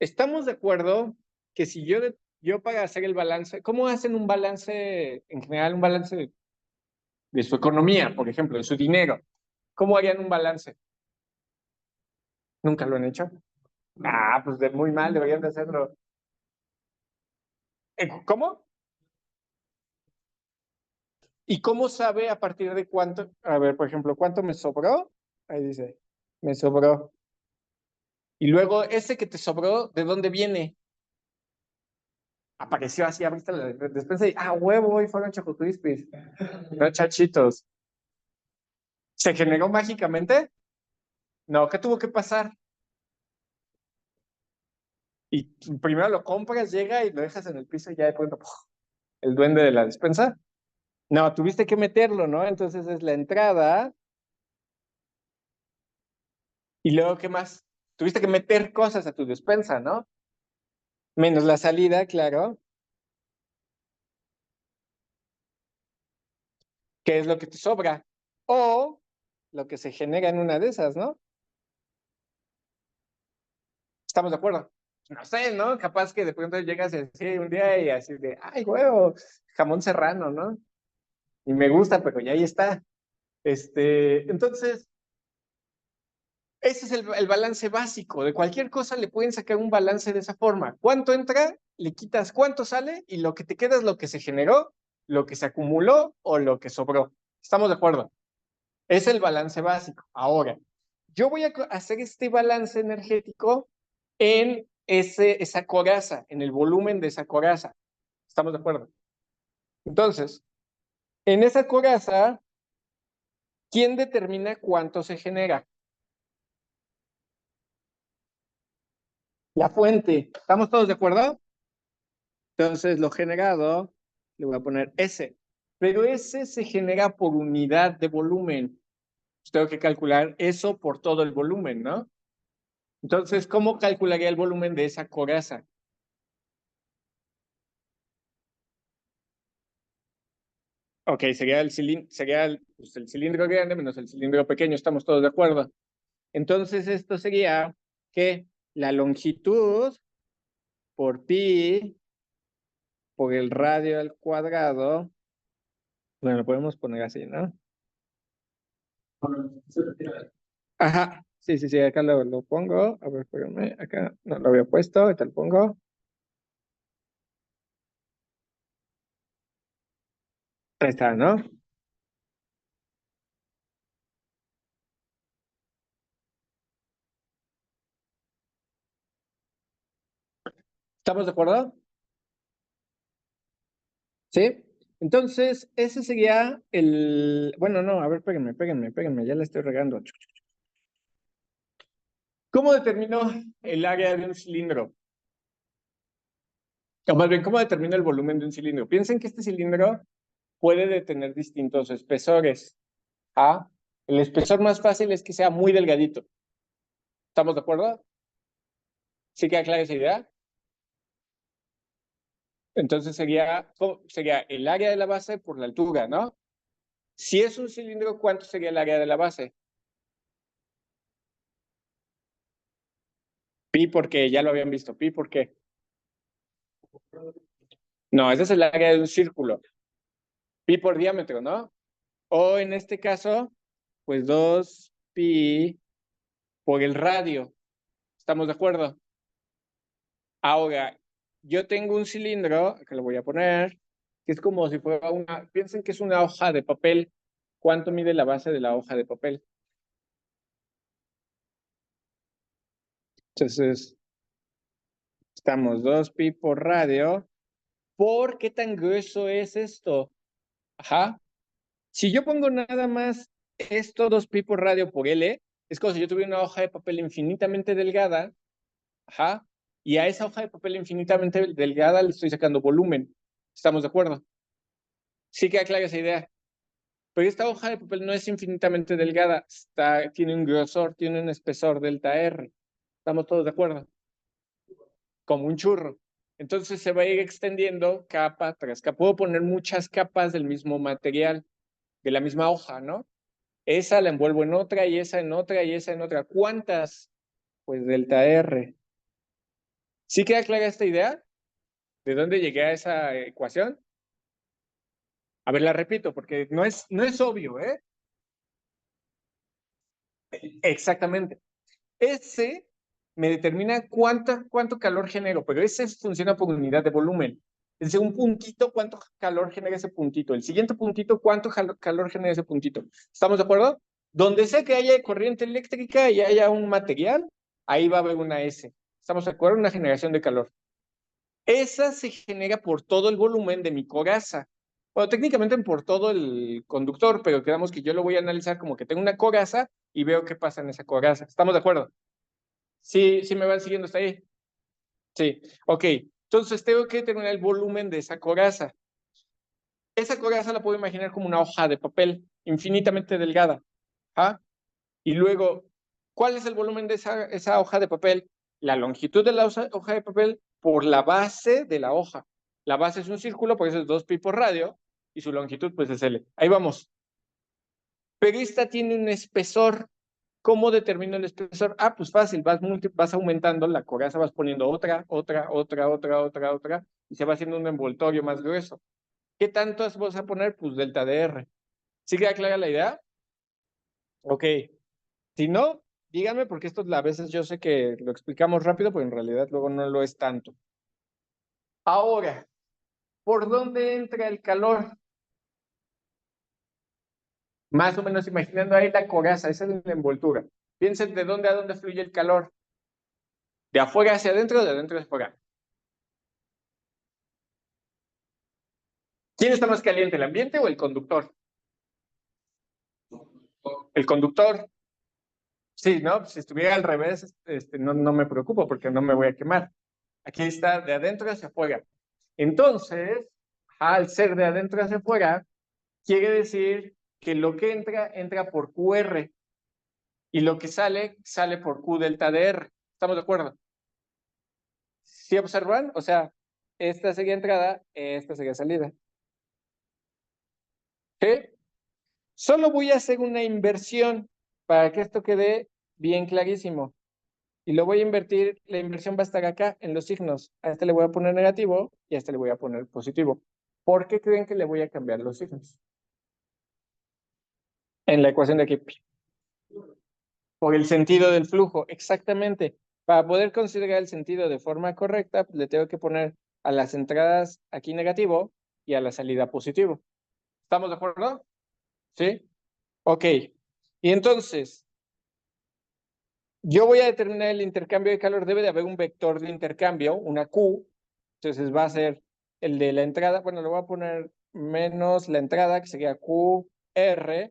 ¿Estamos de acuerdo que si yo para hacer el balance, ¿cómo hacen un balance, en general un balance de su economía, por ejemplo, de su dinero? ¿Cómo harían un balance? ¿Nunca lo han hecho? Ah, pues de muy mal, deberían de hacerlo. ¿Cómo? ¿Y cómo sabe a partir de cuánto? A ver, por ejemplo, ¿cuánto me sobró? Ahí dice, me sobró. Y luego, ese que te sobró, ¿de dónde viene? Apareció así, abriste la despensa y, huevo, y fueron Choco Crispies. No, chachitos. ¿Se generó mágicamente? No, ¿qué tuvo que pasar? Y primero lo compras, llega y lo dejas en el piso y ya de pronto, ¡puf! El duende de la despensa. No, tuviste que meterlo, ¿no? Entonces es la entrada. Y luego, ¿qué más? Tuviste que meter cosas a tu despensa, ¿no? Menos la salida, claro. ¿Qué es lo que te sobra? O lo que se genera en una de esas, ¿no? ¿Estamos de acuerdo? No sé, ¿no? Capaz que de pronto llegas así un día y así de, ay, huevo, jamón serrano, ¿no? Y me gusta, pero ya ahí está. Entonces, ese es el balance básico. De cualquier cosa le pueden sacar un balance de esa forma. ¿Cuánto entra? Le quitas cuánto sale y lo que te queda es lo que se generó, lo que se acumuló o lo que sobró. ¿Estamos de acuerdo? Es el balance básico. Ahora, yo voy a hacer este balance energético en esa coraza, en el volumen de esa coraza. ¿Estamos de acuerdo? Entonces, en esa coraza, ¿quién determina cuánto se genera? La fuente. ¿Estamos todos de acuerdo? Entonces, lo generado, le voy a poner S. Pero S se genera por unidad de volumen. Pues tengo que calcular eso por todo el volumen, ¿no? Entonces, ¿cómo calcularía el volumen de esa coraza? Ok, sería pues, el cilindro grande menos el cilindro pequeño, estamos todos de acuerdo. Entonces, esto sería que la longitud por pi por el radio al cuadrado, bueno, lo podemos poner así, ¿no? Ajá, sí, acá lo pongo. A ver, espérame, acá no lo había puesto, ahorita lo pongo. Ahí está, ¿no? ¿Estamos de acuerdo? Sí. Entonces, ese sería bueno, no, a ver, péguenme, ya la estoy regando. ¿Cómo determino el área de un cilindro? O más bien, ¿cómo determino el volumen de un cilindro? Piensen que este cilindro, puede de tener distintos espesores. ¿Ah? El espesor más fácil es que sea muy delgadito. ¿Estamos de acuerdo? ¿Sí queda clara esa idea? Entonces sería el área de la base por la altura, ¿no? Si es un cilindro, ¿cuánto sería el área de la base? Pi porque ya lo habían visto. Pi porque. No, ese es el área de un círculo. Pi por diámetro, ¿no? O en este caso, pues 2pi por el radio. ¿Estamos de acuerdo? Ahora, yo tengo un cilindro, que lo voy a poner, que es como si fuera piensen que es una hoja de papel. ¿Cuánto mide la base de la hoja de papel? Entonces, estamos 2pi por radio. ¿Por qué tan grueso es esto? Ajá. Si yo pongo nada más esto 2pi por radio por L, es como si yo tuviera una hoja de papel infinitamente delgada. Ajá. Y a esa hoja de papel infinitamente delgada le estoy sacando volumen. ¿Estamos de acuerdo? Sí queda clara esa idea. Pero esta hoja de papel no es infinitamente delgada. Tiene un grosor, tiene un espesor delta R. ¿Estamos todos de acuerdo? Como un churro. Entonces se va a ir extendiendo capa tras capa. Puedo poner muchas capas del mismo material, de la misma hoja, ¿no? Esa la envuelvo en otra y esa en otra y esa en otra. ¿Cuántas? Pues delta R. ¿Sí queda clara esta idea? ¿De dónde llegué a esa ecuación? A ver, la repito, porque no es obvio, ¿eh? Exactamente. Ese me determina cuánto calor genero, pero ese funciona por unidad de volumen. Es decir, un puntito, cuánto calor genera ese puntito. El siguiente puntito, cuánto calor genera ese puntito. ¿Estamos de acuerdo? Donde sea que haya corriente eléctrica y haya un material, ahí va a haber una S. ¿Estamos de acuerdo? Una generación de calor. Esa se genera por todo el volumen de mi coraza. Bueno, técnicamente por todo el conductor, pero quedamos que yo lo voy a analizar como que tengo una coraza y veo qué pasa en esa coraza. ¿Estamos de acuerdo? Sí, sí me van siguiendo hasta ahí. Sí, ok. Entonces tengo que determinar el volumen de esa coraza. Esa coraza la puedo imaginar como una hoja de papel infinitamente delgada. ¿Ah? Y luego, ¿cuál es el volumen de esa hoja de papel? La longitud de la hoja de papel por la base de la hoja. La base es un círculo, por eso es 2pi por radio, y su longitud pues es L. Ahí vamos. Pero esta tiene un espesor. ¿Cómo determino el espesor? Ah, pues fácil, vas aumentando la coraza, vas poniendo otra, y se va haciendo un envoltorio más grueso. ¿Qué tantas vas a poner? Pues delta de R. ¿Sí queda clara la idea? Ok. Si no, díganme, porque esto a veces yo sé que lo explicamos rápido, pero en realidad luego no lo es tanto. Ahora, ¿por dónde entra el calor? Más o menos imaginando ahí la coraza, esa es la envoltura. Piensen de dónde a dónde fluye el calor. ¿De afuera hacia adentro o de adentro hacia afuera? ¿Quién está más caliente, el ambiente o el conductor? El conductor. Sí, ¿no? Si estuviera al revés, no me preocupo porque no me voy a quemar. Aquí está de adentro hacia afuera. Entonces, al ser de adentro hacia afuera, quiere decir que lo que entra por QR y lo que sale por Q delta de R. ¿Estamos de acuerdo? ¿Sí observan? O sea, esta sería entrada, esta sería salida. ¿Sí? Solo voy a hacer una inversión para que esto quede bien clarísimo. Y lo voy a invertir, la inversión va a estar acá en los signos. A este le voy a poner negativo y a este le voy a poner positivo. ¿Por qué creen que le voy a cambiar los signos? En la ecuación de aquí. Por el sentido del flujo, exactamente. Para poder considerar el sentido de forma correcta, le tengo que poner a las entradas aquí negativo y a la salida positivo. ¿Estamos de acuerdo? ¿Sí? Ok. Y entonces, yo voy a determinar el intercambio de calor. Debe de haber un vector de intercambio, una Q. Entonces va a ser el de la entrada. Bueno, le voy a poner menos la entrada, que sería QR.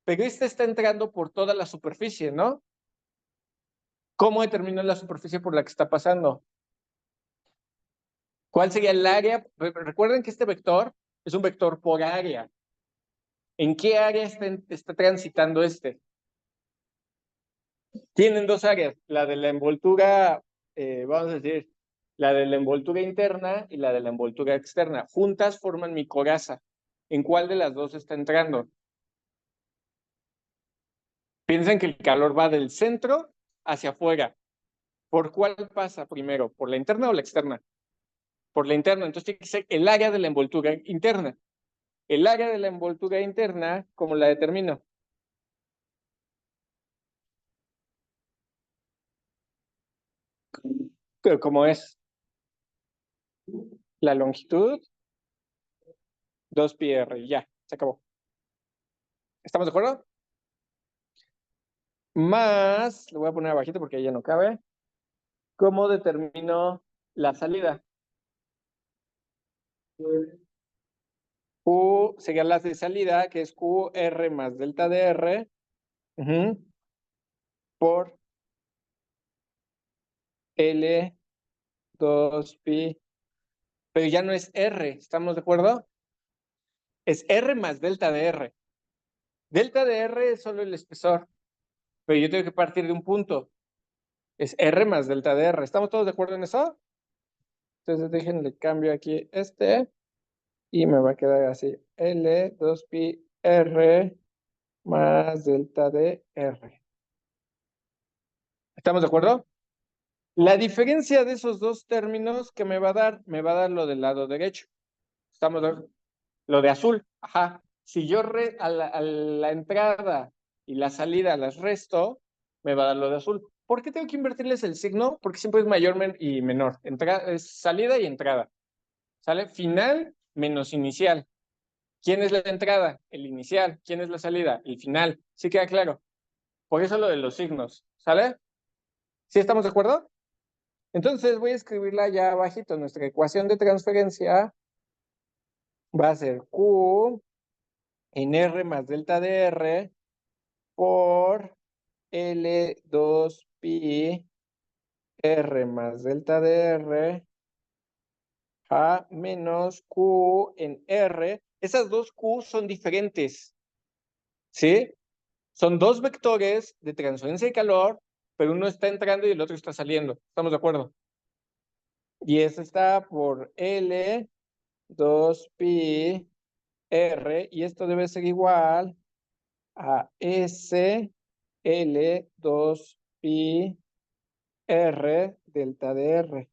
Pero este está entrando por toda la superficie, ¿no? ¿Cómo determino la superficie por la que está pasando? ¿Cuál sería el área? Recuerden que este vector es un vector por área. ¿En qué área está transitando este? Tienen dos áreas, la de la envoltura, vamos a decir, la de la envoltura interna y la de la envoltura externa. Juntas forman mi coraza. ¿En cuál de las dos está entrando? Piensen que el calor va del centro hacia afuera. ¿Por cuál pasa primero? ¿Por la interna o la externa? Por la interna. Entonces tiene que ser el área de la envoltura interna. El área de la envoltura interna, ¿cómo la determino? ¿Cómo es? La longitud, 2πr. Ya, se acabó. ¿Estamos de acuerdo? Más, lo voy a poner abajito porque ya no cabe. ¿Cómo determino la salida? Q sería la de salida, que es QR más delta de R, por L 2pi. Pero ya no es R, ¿estamos de acuerdo? Es R más delta de R. Delta de R es solo el espesor, pero yo tengo que partir de un punto. Es R más delta de R. ¿Estamos todos de acuerdo en eso? Entonces déjenle cambio aquí y me va a quedar así. L 2pi R más delta de R. ¿Estamos de acuerdo? La diferencia de esos dos términos que me va a dar, lo del lado derecho. Estamos de lo de azul. Ajá. Si yo a la entrada y la salida las resto, me va a dar lo de azul. ¿Por qué tengo que invertirles el signo? Porque siempre es mayor y menor. Es salida y entrada. ¿Sale? Final menos inicial. ¿Quién es la entrada? El inicial. ¿Quién es la salida? El final. ¿Sí queda claro? Por eso lo de los signos. ¿Sale? ¿Sí estamos de acuerdo? Entonces voy a escribirla ya abajito. Nuestra ecuación de transferencia va a ser Q en R más delta de R por L2pi R más delta de R a menos Q en R. Esas dos Q son diferentes, ¿sí? Son dos vectores de transferencia de calor, pero uno está entrando y el otro está saliendo. ¿Estamos de acuerdo? Y eso está por L 2pi R, y esto debe ser igual a S L 2pi R delta de R.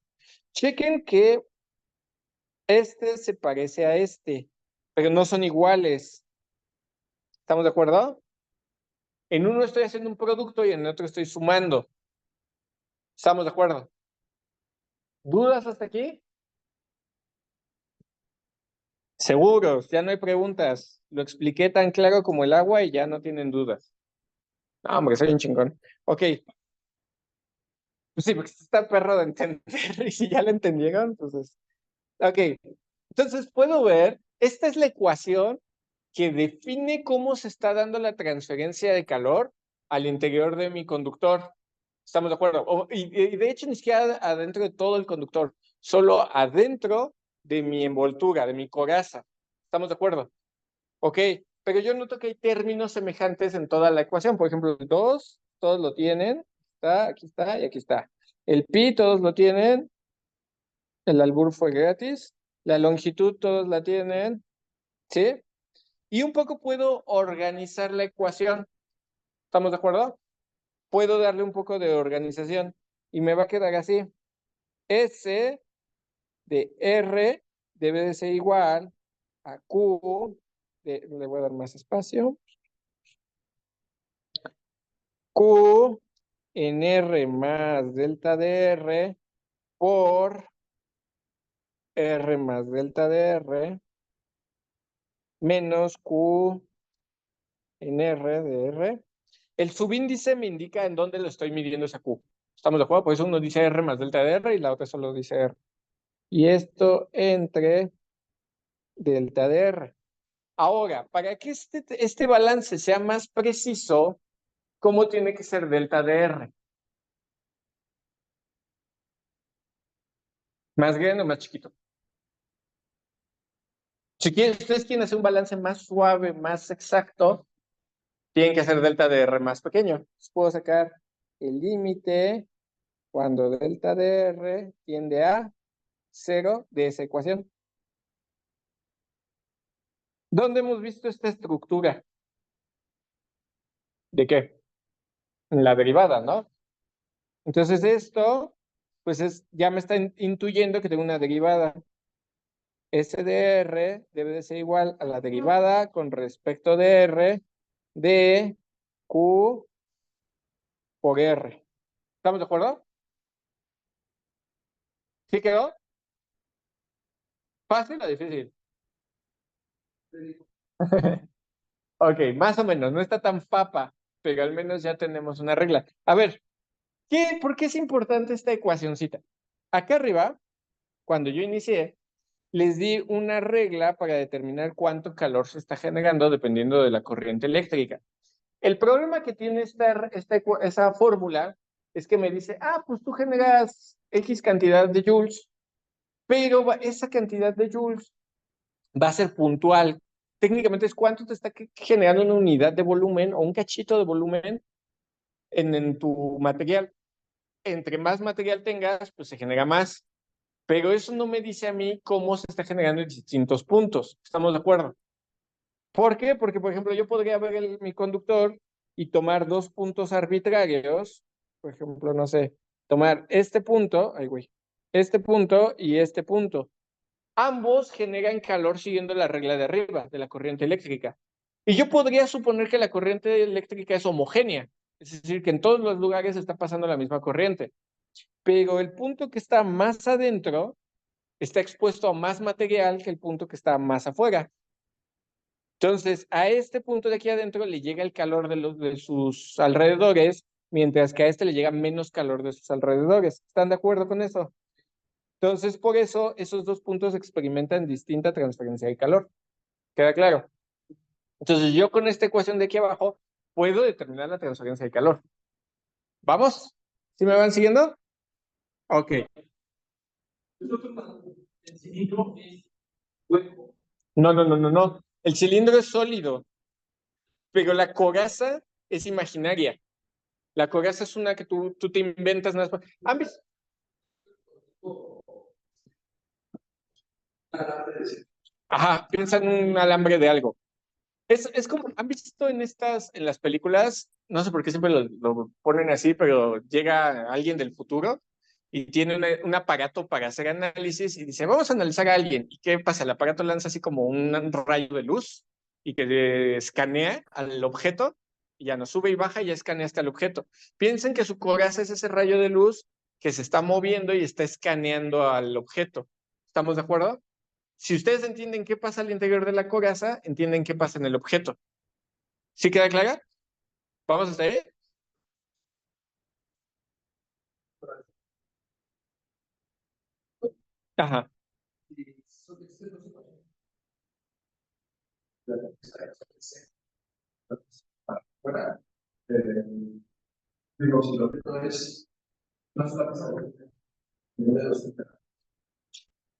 Chequen que este se parece a este, pero no son iguales. ¿Estamos de acuerdo? En uno estoy haciendo un producto y en el otro estoy sumando. ¿Estamos de acuerdo? ¿Dudas hasta aquí? Seguros, ya no hay preguntas. Lo expliqué tan claro como el agua y ya no tienen dudas. No, hombre, soy un chingón. Ok, pues sí, porque está perro de entender. Y si ya lo entendieron, entonces. Ok, entonces puedo ver, esta es la ecuación que define cómo se está dando la transferencia de calor al interior de mi conductor. ¿Estamos de acuerdo? Y de hecho, ni siquiera adentro de todo el conductor, solo adentro de mi envoltura, de mi coraza. ¿Estamos de acuerdo? Ok, pero yo noto que hay términos semejantes en toda la ecuación. Por ejemplo, el 2, todos lo tienen. Aquí está y aquí está. El pi, todos lo tienen. El albur fue gratis. La longitud, todos la tienen. ¿Sí? Y un poco puedo organizar la ecuación. ¿Estamos de acuerdo? Puedo darle un poco de organización y me va a quedar así. S de R debe de ser igual a Q, le voy a dar más espacio, Q en R más delta de R por R más delta de R menos Q en R de R. El subíndice me indica en dónde lo estoy midiendo esa Q. ¿Estamos de acuerdo? Por eso uno dice R más delta de R y la otra solo dice R. Y esto entre delta de R. Ahora, para que este balance sea más preciso, ¿cómo tiene que ser delta de R? ¿Más grande o más chiquito? Si ustedes quieren hacer un balance más suave, más exacto, tienen que hacer delta de R más pequeño. Entonces, puedo sacar el límite cuando delta de R tiende a 0 de esa ecuación. ¿Dónde hemos visto esta estructura? ¿De qué? En la derivada, ¿no? Entonces esto, pues ya me está intuyendo que tengo una derivada. S de R debe de ser igual a la derivada con respecto de R de Q por R. ¿Estamos de acuerdo? ¿Sí quedó? ¿Fácil o difícil? Ok, más o menos, no está tan papa, pero al menos ya tenemos una regla. A ver, ¿por qué es importante esta ecuacioncita? Acá arriba, cuando yo inicié, les di una regla para determinar cuánto calor se está generando dependiendo de la corriente eléctrica. El problema que tiene esa fórmula es que me dice, pues tú generas X cantidad de joules, pero esa cantidad de joules va a ser puntual. Técnicamente es cuánto te está generando una unidad de volumen o un cachito de volumen en tu material. Entre más material tengas, pues se genera más. Pero eso no me dice a mí cómo se está generando en distintos puntos. ¿Estamos de acuerdo? ¿Por qué? Porque, por ejemplo, yo podría ver mi conductor y tomar dos puntos arbitrarios. Por ejemplo, no sé, tomar este punto, ay, güey, este punto y este punto. Ambos generan calor siguiendo la regla de arriba, de la corriente eléctrica. Y yo podría suponer que la corriente eléctrica es homogénea, es decir, que en todos los lugares está pasando la misma corriente. Pero el punto que está más adentro está expuesto a más material que el punto que está más afuera. Entonces, a este punto de aquí adentro le llega el calor de sus alrededores, mientras que a este le llega menos calor de sus alrededores. ¿Están de acuerdo con eso? Entonces, por eso, esos dos puntos experimentan distinta transferencia de calor. ¿Queda claro? Entonces, yo con esta ecuación de aquí abajo puedo determinar la transferencia de calor. ¿Vamos? ¿Sí me van siguiendo? Ok. No, no, no, no, no. El cilindro es sólido, pero la coraza es imaginaria. La coraza es una que tú te inventas. ¿Han visto? Ajá, piensa en un alambre de algo. Es como, ¿han visto en las películas? No sé por qué siempre lo ponen así, pero llega alguien del futuro y tiene un aparato para hacer análisis y dice, vamos a analizar a alguien. ¿Y qué pasa? El aparato lanza así como un rayo de luz y que escanea al objeto y ya no sube y baja y ya escanea hasta el objeto. Piensen que su coraza es ese rayo de luz que se está moviendo y está escaneando al objeto. ¿Estamos de acuerdo? Si ustedes entienden qué pasa al interior de la coraza, entienden qué pasa en el objeto. ¿Sí queda clara? ¿Vamos hasta ahí? Ajá.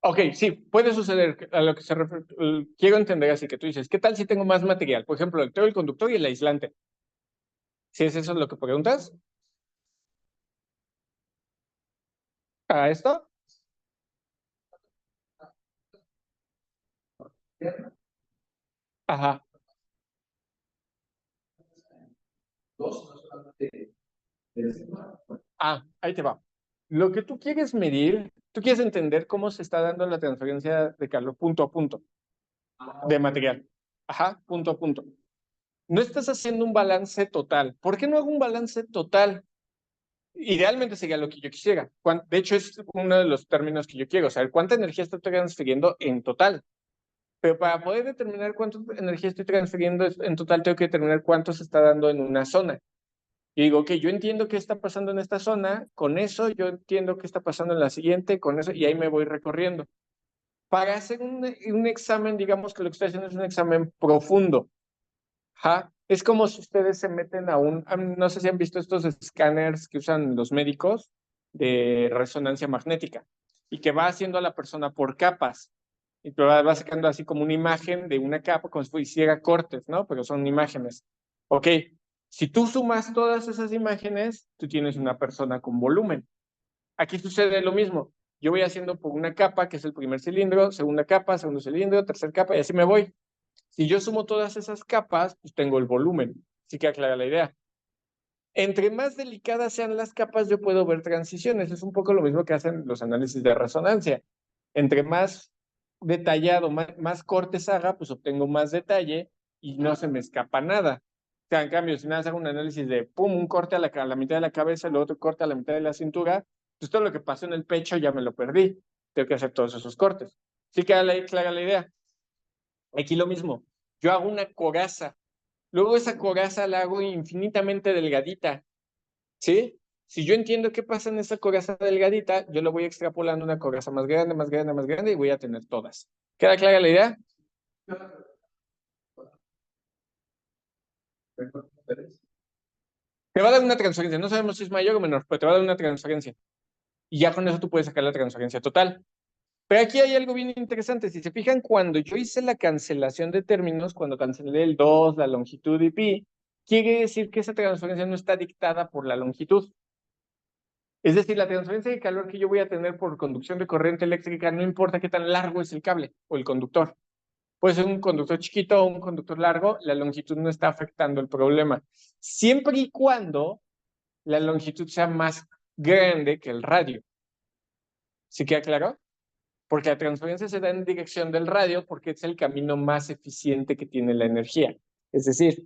Ok, sí, puede suceder a lo que se refiere. Quiero entender así que tú dices, ¿qué tal si tengo más material? Por ejemplo, tengo el conductor y el aislante. ¿Si es eso lo que preguntas? ¿A esto? Ajá. Ahí te va. Lo que tú quieres medir, tú quieres entender cómo se está dando la transferencia de calor punto a punto de material. Ajá, punto a punto. No estás haciendo un balance total. ¿Por qué no hago un balance total? Idealmente sería lo que yo quisiera. De hecho, es uno de los términos que yo quiero, saber cuánta energía estoy transfiriendo en total. Pero para poder determinar cuánta energía estoy transfiriendo en total, tengo que determinar cuánto se está dando en una zona. Y digo, ok, yo entiendo qué está pasando en esta zona, con eso yo entiendo qué está pasando en la siguiente, con eso, y ahí me voy recorriendo. Para hacer un examen, digamos que lo que estoy haciendo es un examen profundo. Ajá. Es como si ustedes se meten no sé si han visto estos escáneres que usan los médicos de resonancia magnética y que va haciendo a la persona por capas. y te va sacando así como una imagen de una capa, como si hiciera cortes, ¿no? Pero son imágenes. Ok, si tú sumas todas esas imágenes, tú tienes una persona con volumen. Aquí sucede lo mismo. Yo voy haciendo por una capa, que es el primer cilindro, segunda capa, segundo cilindro, tercer capa, y así me voy. Si yo sumo todas esas capas, pues tengo el volumen. Sí queda clara la idea. Entre más delicadas sean las capas, yo puedo ver transiciones. Es un poco lo mismo que hacen los análisis de resonancia. Entre más detallado, más cortes haga, pues obtengo más detalle y no se me escapa nada. O sea, en cambio, si nada hago un análisis de, pum, un corte a la mitad de la cabeza, el otro corte a la mitad de la cintura, pues todo lo que pasó en el pecho ya me lo perdí. Tengo que hacer todos esos cortes. Sí queda clara la idea. Aquí lo mismo. Yo hago una coraza. Luego esa coraza la hago infinitamente delgadita. ¿Sí? Si yo entiendo qué pasa en esa coraza delgadita, yo lo voy extrapolando a una coraza más grande, más grande, más grande y voy a tener todas. ¿Queda clara la idea? Te va a dar una transferencia. No sabemos si es mayor o menor, pero te va a dar una transferencia. Y ya con eso tú puedes sacar la transferencia total. Pero aquí hay algo bien interesante. Si se fijan, cuando yo hice la cancelación de términos, cuando cancelé el 2, la longitud y pi, quiere decir que esa transferencia no está dictada por la longitud. Es decir, la transferencia de calor que yo voy a tener por conducción de corriente eléctrica, no importa qué tan largo es el cable o el conductor. Puede ser un conductor chiquito o un conductor largo, la longitud no está afectando el problema. Siempre y cuando la longitud sea más grande que el radio. ¿Sí queda claro? Porque la transferencia se da en dirección del radio porque es el camino más eficiente que tiene la energía. Es decir,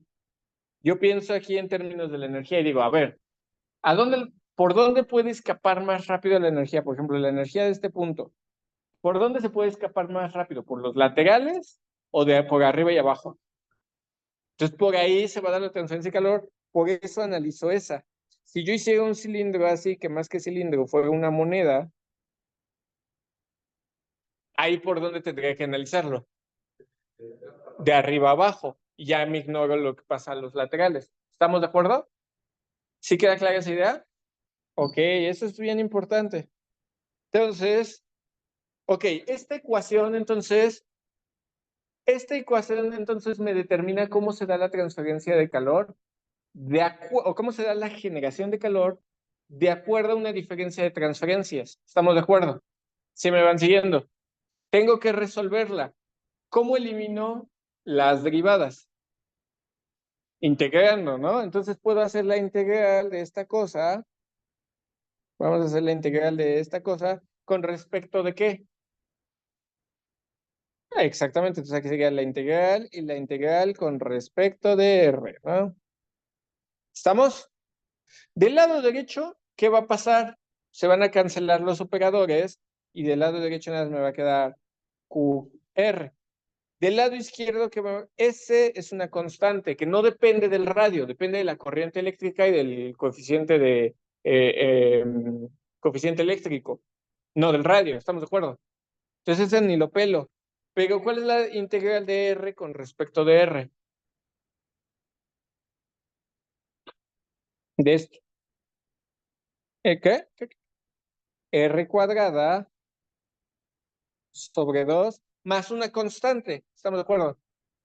yo pienso aquí en términos de la energía y digo, a ver, ¿por dónde puede escapar más rápido la energía? Por ejemplo, la energía de este punto. ¿Por dónde se puede escapar más rápido? ¿Por los laterales o por arriba y abajo? Entonces, por ahí se va a dar la transferencia de calor. Por eso analizo esa. Si yo hiciera un cilindro así, que más que cilindro fuera una moneda, ahí por dónde tendría que analizarlo. De arriba a abajo. Y ya me ignoro lo que pasa a los laterales. ¿Estamos de acuerdo? ¿Sí queda clara esa idea? Ok, eso es bien importante. Entonces, ok, esta ecuación entonces me determina cómo se da la transferencia de calor o cómo se da la generación de calor de acuerdo a una diferencia de transferencias. ¿Estamos de acuerdo? Si me van siguiendo. Tengo que resolverla. ¿Cómo elimino las derivadas? Integrando, ¿no? Entonces puedo hacer la integral de esta cosa. Vamos a hacer la integral de esta cosa con respecto de qué. Exactamente, entonces aquí sería la integral y la integral con respecto de R, ¿no? ¿Estamos? Del lado derecho, ¿qué va a pasar? Se van a cancelar los operadores y del lado derecho nada más me va a quedar QR. Del lado izquierdo, S es una constante que no depende del radio, depende de la corriente eléctrica y del coeficiente eléctrico, no del radio, ¿estamos de acuerdo? Entonces ese ni lo pelo. Pero ¿cuál es la integral de R con respecto de R? De esto. ¿Qué? R cuadrada sobre 2 más una constante. ¿Estamos de acuerdo?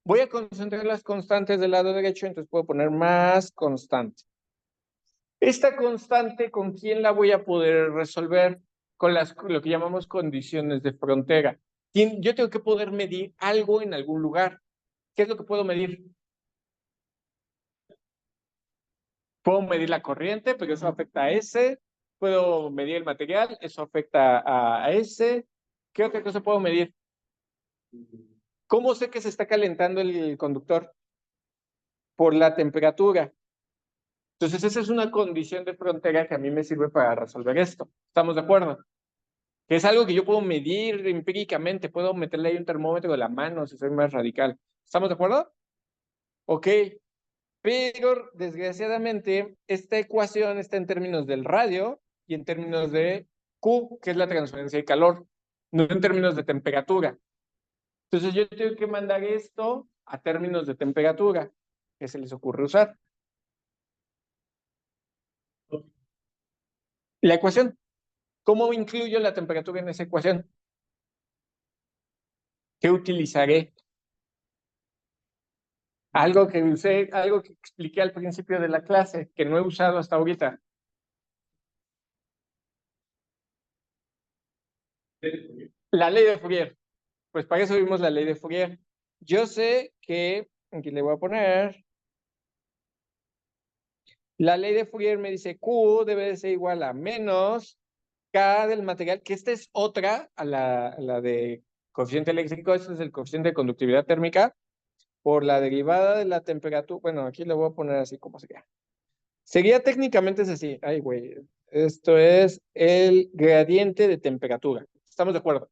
Voy a concentrar las constantes del lado derecho, entonces puedo poner más constante. Esta constante, ¿con quién la voy a poder resolver? Con lo que llamamos condiciones de frontera. Yo tengo que poder medir algo en algún lugar. ¿Qué es lo que puedo medir? Puedo medir la corriente, pero eso afecta a S. Puedo medir el material, eso afecta a S. ¿Qué otra cosa puedo medir? ¿Cómo sé que se está calentando el conductor? Por la temperatura. Entonces, esa es una condición de frontera que a mí me sirve para resolver esto. ¿Estamos de acuerdo? Que es algo que yo puedo medir empíricamente, puedo meterle ahí un termómetro de la mano si soy más radical. ¿Estamos de acuerdo? Ok, pero desgraciadamente esta ecuación está en términos del radio y en términos de Q, que es la transferencia de calor, no en términos de temperatura. Entonces yo tengo que mandar esto a términos de temperatura, que se les ocurre usar. La ecuación, ¿cómo incluyo la temperatura en esa ecuación? ¿Qué utilizaré? Algo que usé, algo que expliqué al principio de la clase, que no he usado hasta ahorita. La ley de Fourier. Pues para eso vimos la ley de Fourier. Yo sé que, aquí le voy a poner, la ley de Fourier me dice Q debe de ser igual a menos K del material, que esta es otra a la de coeficiente eléctrico, este es el coeficiente de conductividad térmica, por la derivada de la temperatura. Bueno, aquí le voy a poner así como sería. Sería técnicamente es así. Ay, güey. Esto es el gradiente de temperatura. ¿Estamos de acuerdo?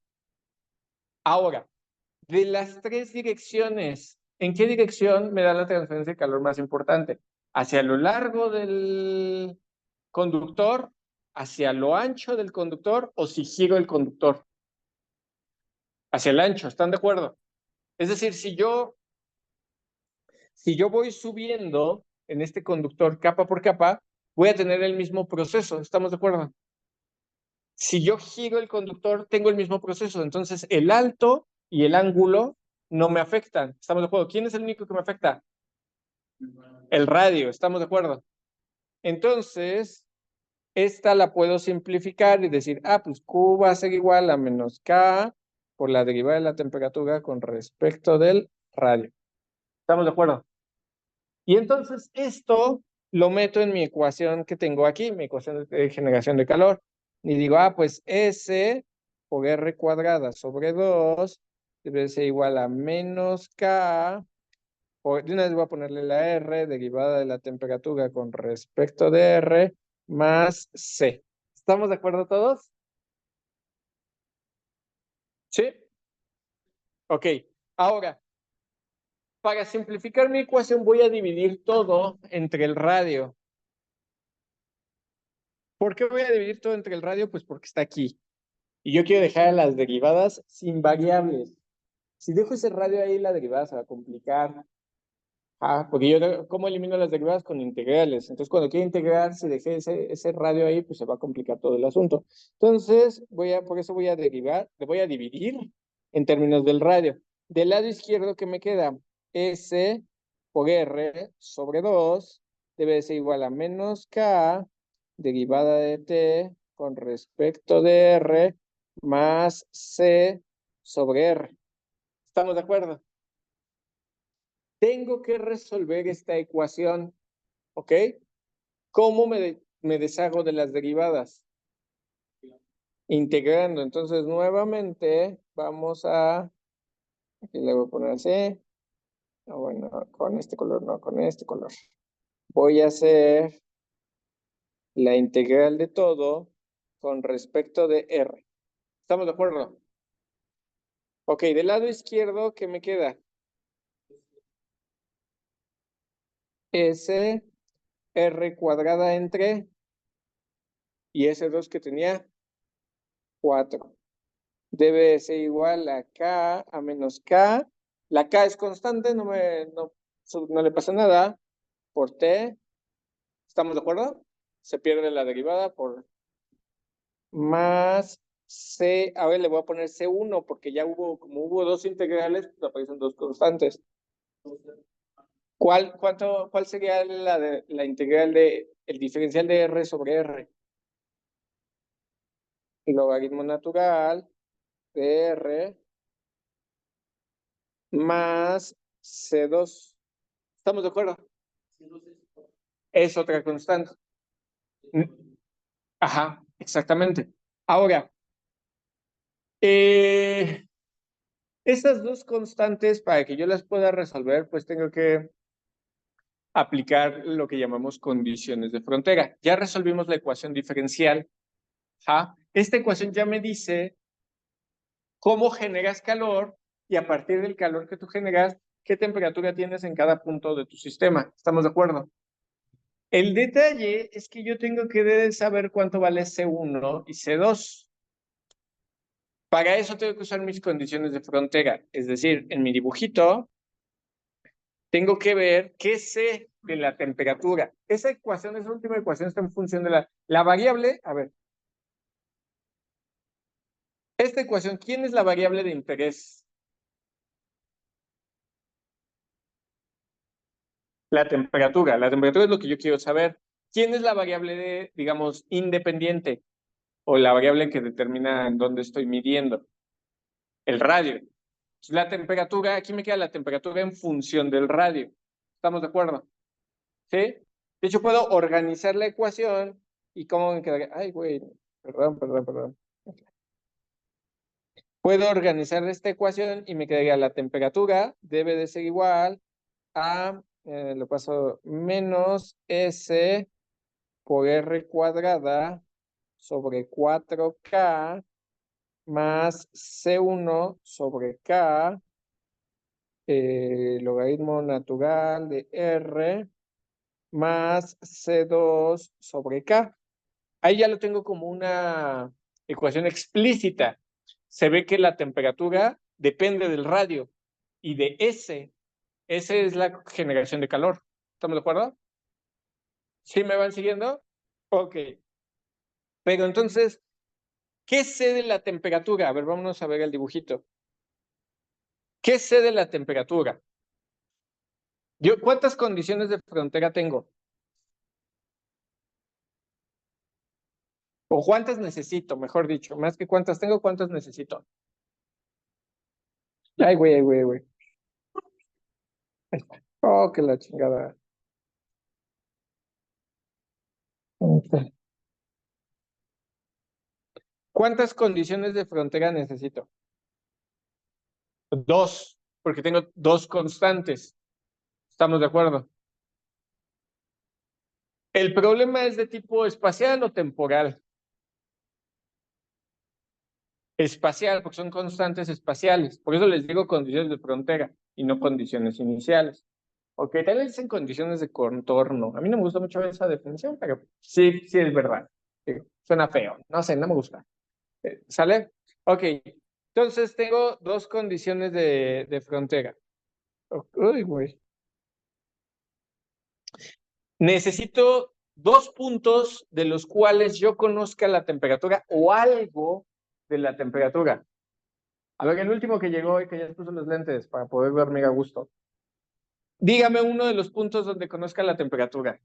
Ahora, de las tres direcciones, ¿en qué dirección me da la transferencia de calor más importante? ¿Hacia lo largo del conductor, hacia lo ancho del conductor o si giro el conductor? Hacia el ancho, ¿están de acuerdo? Es decir, si yo voy subiendo en este conductor capa por capa, voy a tener el mismo proceso, ¿estamos de acuerdo? Si yo giro el conductor, tengo el mismo proceso. Entonces, el alto y el ángulo no me afectan. ¿Estamos de acuerdo? ¿Quién es el único que me afecta? El radio. ¿Estamos de acuerdo? Entonces, esta la puedo simplificar y decir, pues Q va a ser igual a menos K por la derivada de la temperatura con respecto del radio. ¿Estamos de acuerdo? Y entonces esto lo meto en mi ecuación que tengo aquí, mi ecuación de generación de calor. Y digo, pues S por R cuadrada sobre 2 debe ser igual a menos K. De una vez voy a ponerle la R, derivada de la temperatura con respecto de R, más C. ¿Estamos de acuerdo todos? Sí. Ok. Ahora, para simplificar mi ecuación voy a dividir todo entre el radio. ¿Por qué voy a dividir todo entre el radio? Pues porque está aquí. Y yo quiero dejar las derivadas sin variables. Si dejo ese radio ahí, la derivada se va a complicar. Porque yo, ¿cómo elimino las derivadas? Con integrales. Entonces, cuando quiero integrar, si dejé ese radio ahí, pues se va a complicar todo el asunto. Entonces, por eso voy a derivar, le voy a dividir en términos del radio. Del lado izquierdo, ¿qué me queda? S por R sobre 2 debe ser igual a menos K derivada de T con respecto de R más C sobre R. ¿Estamos de acuerdo? Tengo que resolver esta ecuación, ¿ok? ¿Cómo me deshago de las derivadas? Integrando. Entonces, nuevamente, vamos aquí le voy a poner así. Bueno, con este color, no, con este color. Voy a hacer la integral de todo con respecto de R. ¿Estamos de acuerdo? Ok, del lado izquierdo, ¿qué me queda? S, R cuadrada entre, y S2 que tenía, 4. Debe ser igual a K a menos K. La K es constante, no le pasa nada. Por T, ¿estamos de acuerdo? Se pierde la derivada por más C. A ver, le voy a poner C1 porque ya como hubo dos integrales, pues aparecen dos constantes. ¿Cuál sería la integral el diferencial de R sobre R? El logaritmo natural de R más C2. ¿Estamos de acuerdo? Es otra constante. Ajá, exactamente. Ahora, estas dos constantes, para que yo las pueda resolver, pues tengo que aplicar lo que llamamos condiciones de frontera. Ya resolvimos la ecuación diferencial. Esta ecuación ya me dice cómo generas calor y a partir del calor que tú generas, qué temperatura tienes en cada punto de tu sistema. ¿Estamos de acuerdo? El detalle es que yo tengo que saber cuánto vale C1 y C2. Para eso tengo que usar mis condiciones de frontera. Es decir, en mi dibujito, tengo que ver qué sé de la temperatura. Esa última ecuación está en función de la variable. A ver, esta ecuación, ¿quién es la variable de interés? La temperatura es lo que yo quiero saber. ¿Quién es la variable de, digamos, independiente o la variable que determina en dónde estoy midiendo? El radio. La temperatura, aquí me queda la temperatura en función del radio. ¿Estamos de acuerdo? ¿Sí? De hecho, puedo organizar la ecuación y cómo me quedaría. Ay, güey, perdón. Puedo organizar esta ecuación y me quedaría la temperatura debe de ser igual a, lo paso, menos S por R cuadrada sobre 4K más C1 sobre K, logaritmo natural de R más C2 sobre K. Ahí ya lo tengo como una ecuación explícita. Se ve que la temperatura depende del radio y de S. S es la generación de calor. ¿Estamos de acuerdo? ¿Sí me van siguiendo? Ok. Pero entonces, ¿qué sé de la temperatura? A ver, vámonos a ver el dibujito. ¿Qué sé de la temperatura? Yo, ¿cuántas condiciones de frontera tengo? O cuántas necesito, mejor dicho. Más que cuántas tengo, cuántas necesito. Ay, güey. Ahí está. Oh, que la chingada. ¿Cuántas condiciones de frontera necesito? Dos, porque tengo dos constantes. ¿Estamos de acuerdo? ¿El problema es de tipo espacial o temporal? Espacial, porque son constantes espaciales. Por eso les digo condiciones de frontera y no condiciones iniciales. Ok, tal vez dicen condiciones de contorno. A mí no me gusta mucho esa definición, pero sí, sí es verdad. Digo, suena feo. No sé, no me gusta. ¿Sale? Ok. Entonces tengo dos condiciones de frontera. Uy, güey. Necesito dos puntos de los cuales yo conozca la temperatura o algo de la temperatura. A ver, el último que llegó y que ya puso los lentes para poder dormir a gusto. Dígame uno de los puntos donde conozca la temperatura.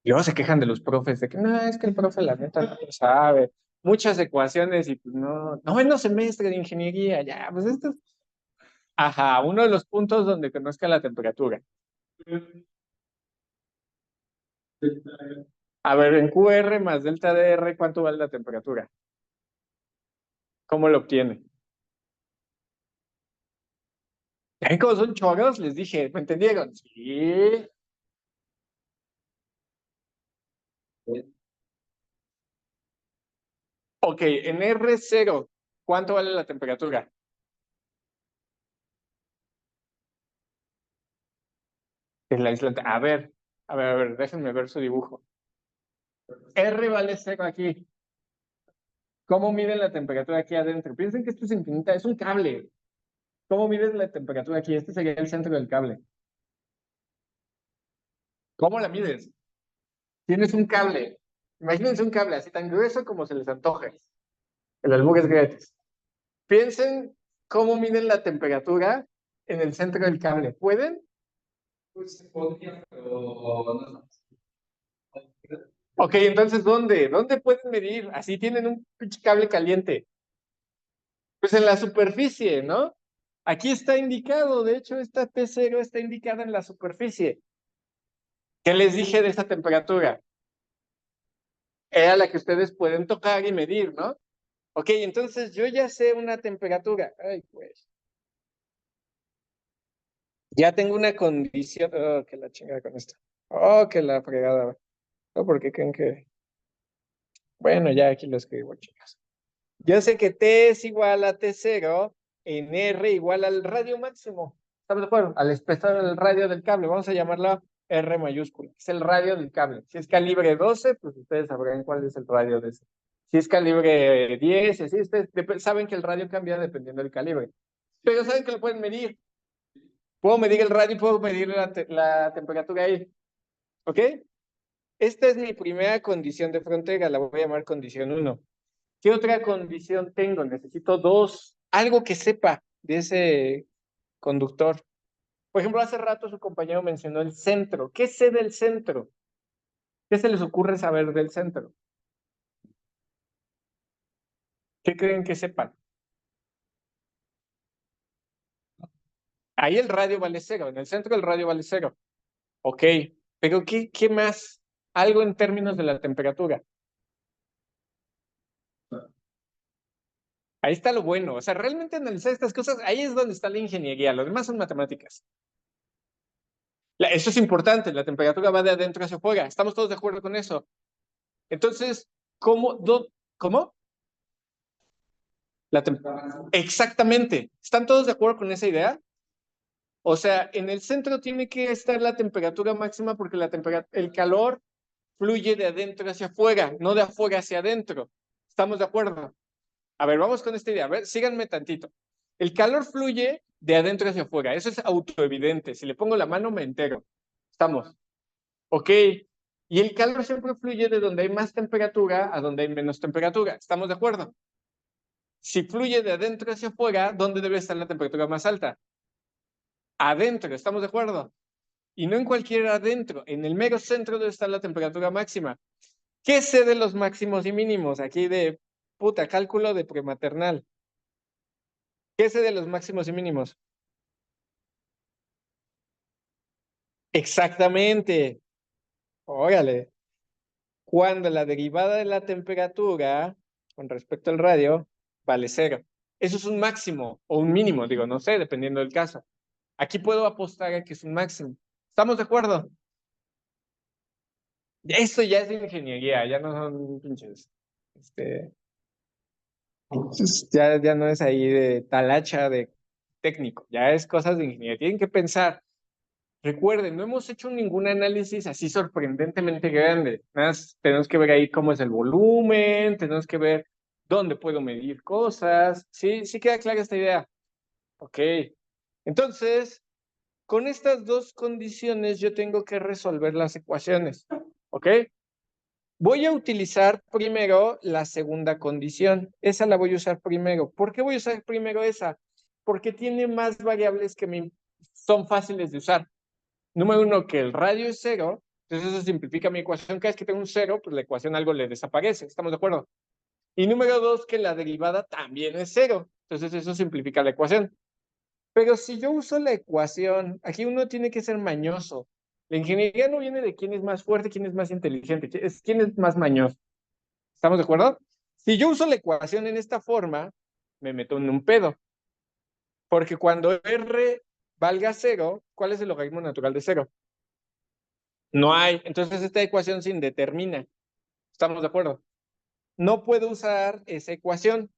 Luego se quejan de los profes, de que no, es que el profe la neta no sabe. Muchas ecuaciones y pues no, noveno semestre de ingeniería, ya, pues esto. Ajá, uno de los puntos donde conozca la temperatura. A ver, en QR más delta de R, ¿cuánto vale la temperatura? ¿Cómo lo obtiene? ¿Ven cómo son chorros? Les dije, ¿me entendieron? Sí. Ok, en R0, ¿cuánto vale la temperatura? En la isla. A ver, déjenme ver su dibujo. R vale 0 aquí. ¿Cómo miden la temperatura aquí adentro? Piensen que esto es infinita, es un cable. ¿Cómo mides la temperatura aquí? Este sería el centro del cable. ¿Cómo la mides? Tienes un cable. Imagínense un cable así tan grueso como se les antoje. El albur es gratis. Piensen cómo miden la temperatura en el centro del cable. ¿Pueden? Pues se podría, pero no. Ok, entonces, ¿dónde? ¿Dónde pueden medir? Así tienen un pinche cable caliente. Pues en la superficie, ¿no? Aquí está indicado, de hecho, esta P0 está indicada en la superficie. ¿Qué les dije de esta temperatura? Era la que ustedes pueden tocar y medir, ¿no? Ok, entonces yo ya sé una temperatura. Ay, pues. Ya tengo una condición. Oh, que la chingada con esto. Oh, que la fregada. No, porque creen que. Bueno, ya aquí lo escribo, chicas. Yo sé que T es igual a T0 en R igual al radio máximo. ¿Estamos de acuerdo? Al espesor del radio del cable. Vamos a llamarlo R mayúscula. Es el radio del cable. Si es calibre 12, pues ustedes sabrán cuál es el radio de ese. Si es calibre 10, así ustedes saben que el radio cambia dependiendo del calibre. Pero saben que lo pueden medir. Puedo medir el radio y puedo medir la temperatura ahí. ¿Ok? Esta es mi primera condición de frontera. La voy a llamar condición 1. ¿Qué otra condición tengo? Necesito dos, algo que sepa de ese conductor. Por ejemplo, hace rato su compañero mencionó el centro. ¿Qué sé del centro? ¿Qué se les ocurre saber del centro? ¿Qué creen que sepan? Ahí el radio vale cero, en el centro el radio vale cero. Ok, pero ¿qué más? Algo en términos de la temperatura. Ahí está lo bueno. O sea, realmente analizar estas cosas, ahí es donde está la ingeniería. Lo demás son matemáticas. Eso es importante, la temperatura va de adentro hacia afuera. ¿Estamos todos de acuerdo con eso? Entonces, ¿cómo? Exactamente. ¿Están todos de acuerdo con esa idea? O sea, en el centro tiene que estar la temperatura máxima porque el calor fluye de adentro hacia afuera, no de afuera hacia adentro. ¿Estamos de acuerdo? A ver, vamos con esta idea. A ver, síganme tantito. El calor fluye de adentro hacia afuera. Eso es autoevidente. Si le pongo la mano, me entero. ¿Estamos? Ok. Y el calor siempre fluye de donde hay más temperatura a donde hay menos temperatura. ¿Estamos de acuerdo? Si fluye de adentro hacia afuera, ¿dónde debe estar la temperatura más alta? Adentro, ¿estamos de acuerdo? Y no en cualquier adentro, en el mero centro debe estar la temperatura máxima. ¿Qué sé de los máximos y mínimos? Aquí de puta, cálculo de prematernal. ¿Qué sé de los máximos y mínimos? Exactamente. Órale. Cuando la derivada de la temperatura con respecto al radio vale cero. Eso es un máximo o un mínimo, digo, no sé, dependiendo del caso. Aquí puedo apostar a que es un máximo. ¿Estamos de acuerdo? Esto ya es de ingeniería, ya no son pinches. Este, ya no es ahí de talacha de técnico, ya es cosas de ingeniería. Tienen que pensar. Recuerden, no hemos hecho ningún análisis así sorprendentemente grande. Nada más tenemos que ver ahí cómo es el volumen, tenemos que ver dónde puedo medir cosas. Sí, sí queda clara esta idea. Ok. Entonces, con estas dos condiciones yo tengo que resolver las ecuaciones. ¿Ok? Voy a utilizar primero la segunda condición. Esa la voy a usar primero. ¿Por qué voy a usar primero esa? Porque tiene más variables que son fáciles de usar. Número uno, que el radio es cero. Entonces eso simplifica mi ecuación. Cada vez que tengo un cero, pues la ecuación algo le desaparece. ¿Estamos de acuerdo? Y número dos, que la derivada también es cero. Entonces eso simplifica la ecuación. Pero si yo uso la ecuación, aquí uno tiene que ser mañoso. La ingeniería no viene de quién es más fuerte, quién es más inteligente, es quién es más mañoso. ¿Estamos de acuerdo? Si yo uso la ecuación en esta forma, me meto en un pedo. Porque cuando R valga cero, ¿cuál es el logaritmo natural de cero? No hay. Entonces esta ecuación se indetermina. ¿Estamos de acuerdo? No puedo usar esa ecuación.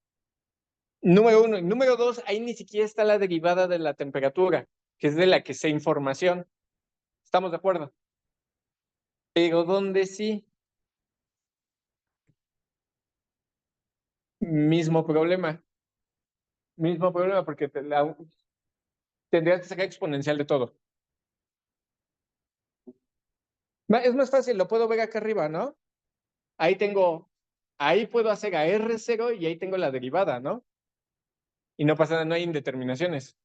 Número uno. Y número dos, ahí ni siquiera está la derivada de la temperatura, que es de la que sé información. ¿Estamos de acuerdo? Pero ¿dónde sí? Mismo problema. Mismo problema, porque tendrías que sacar exponencial de todo. Es más fácil, lo puedo ver acá arriba, ¿no? Ahí puedo hacer a R0 y ahí tengo la derivada, ¿no? Y no pasa nada, no hay indeterminaciones.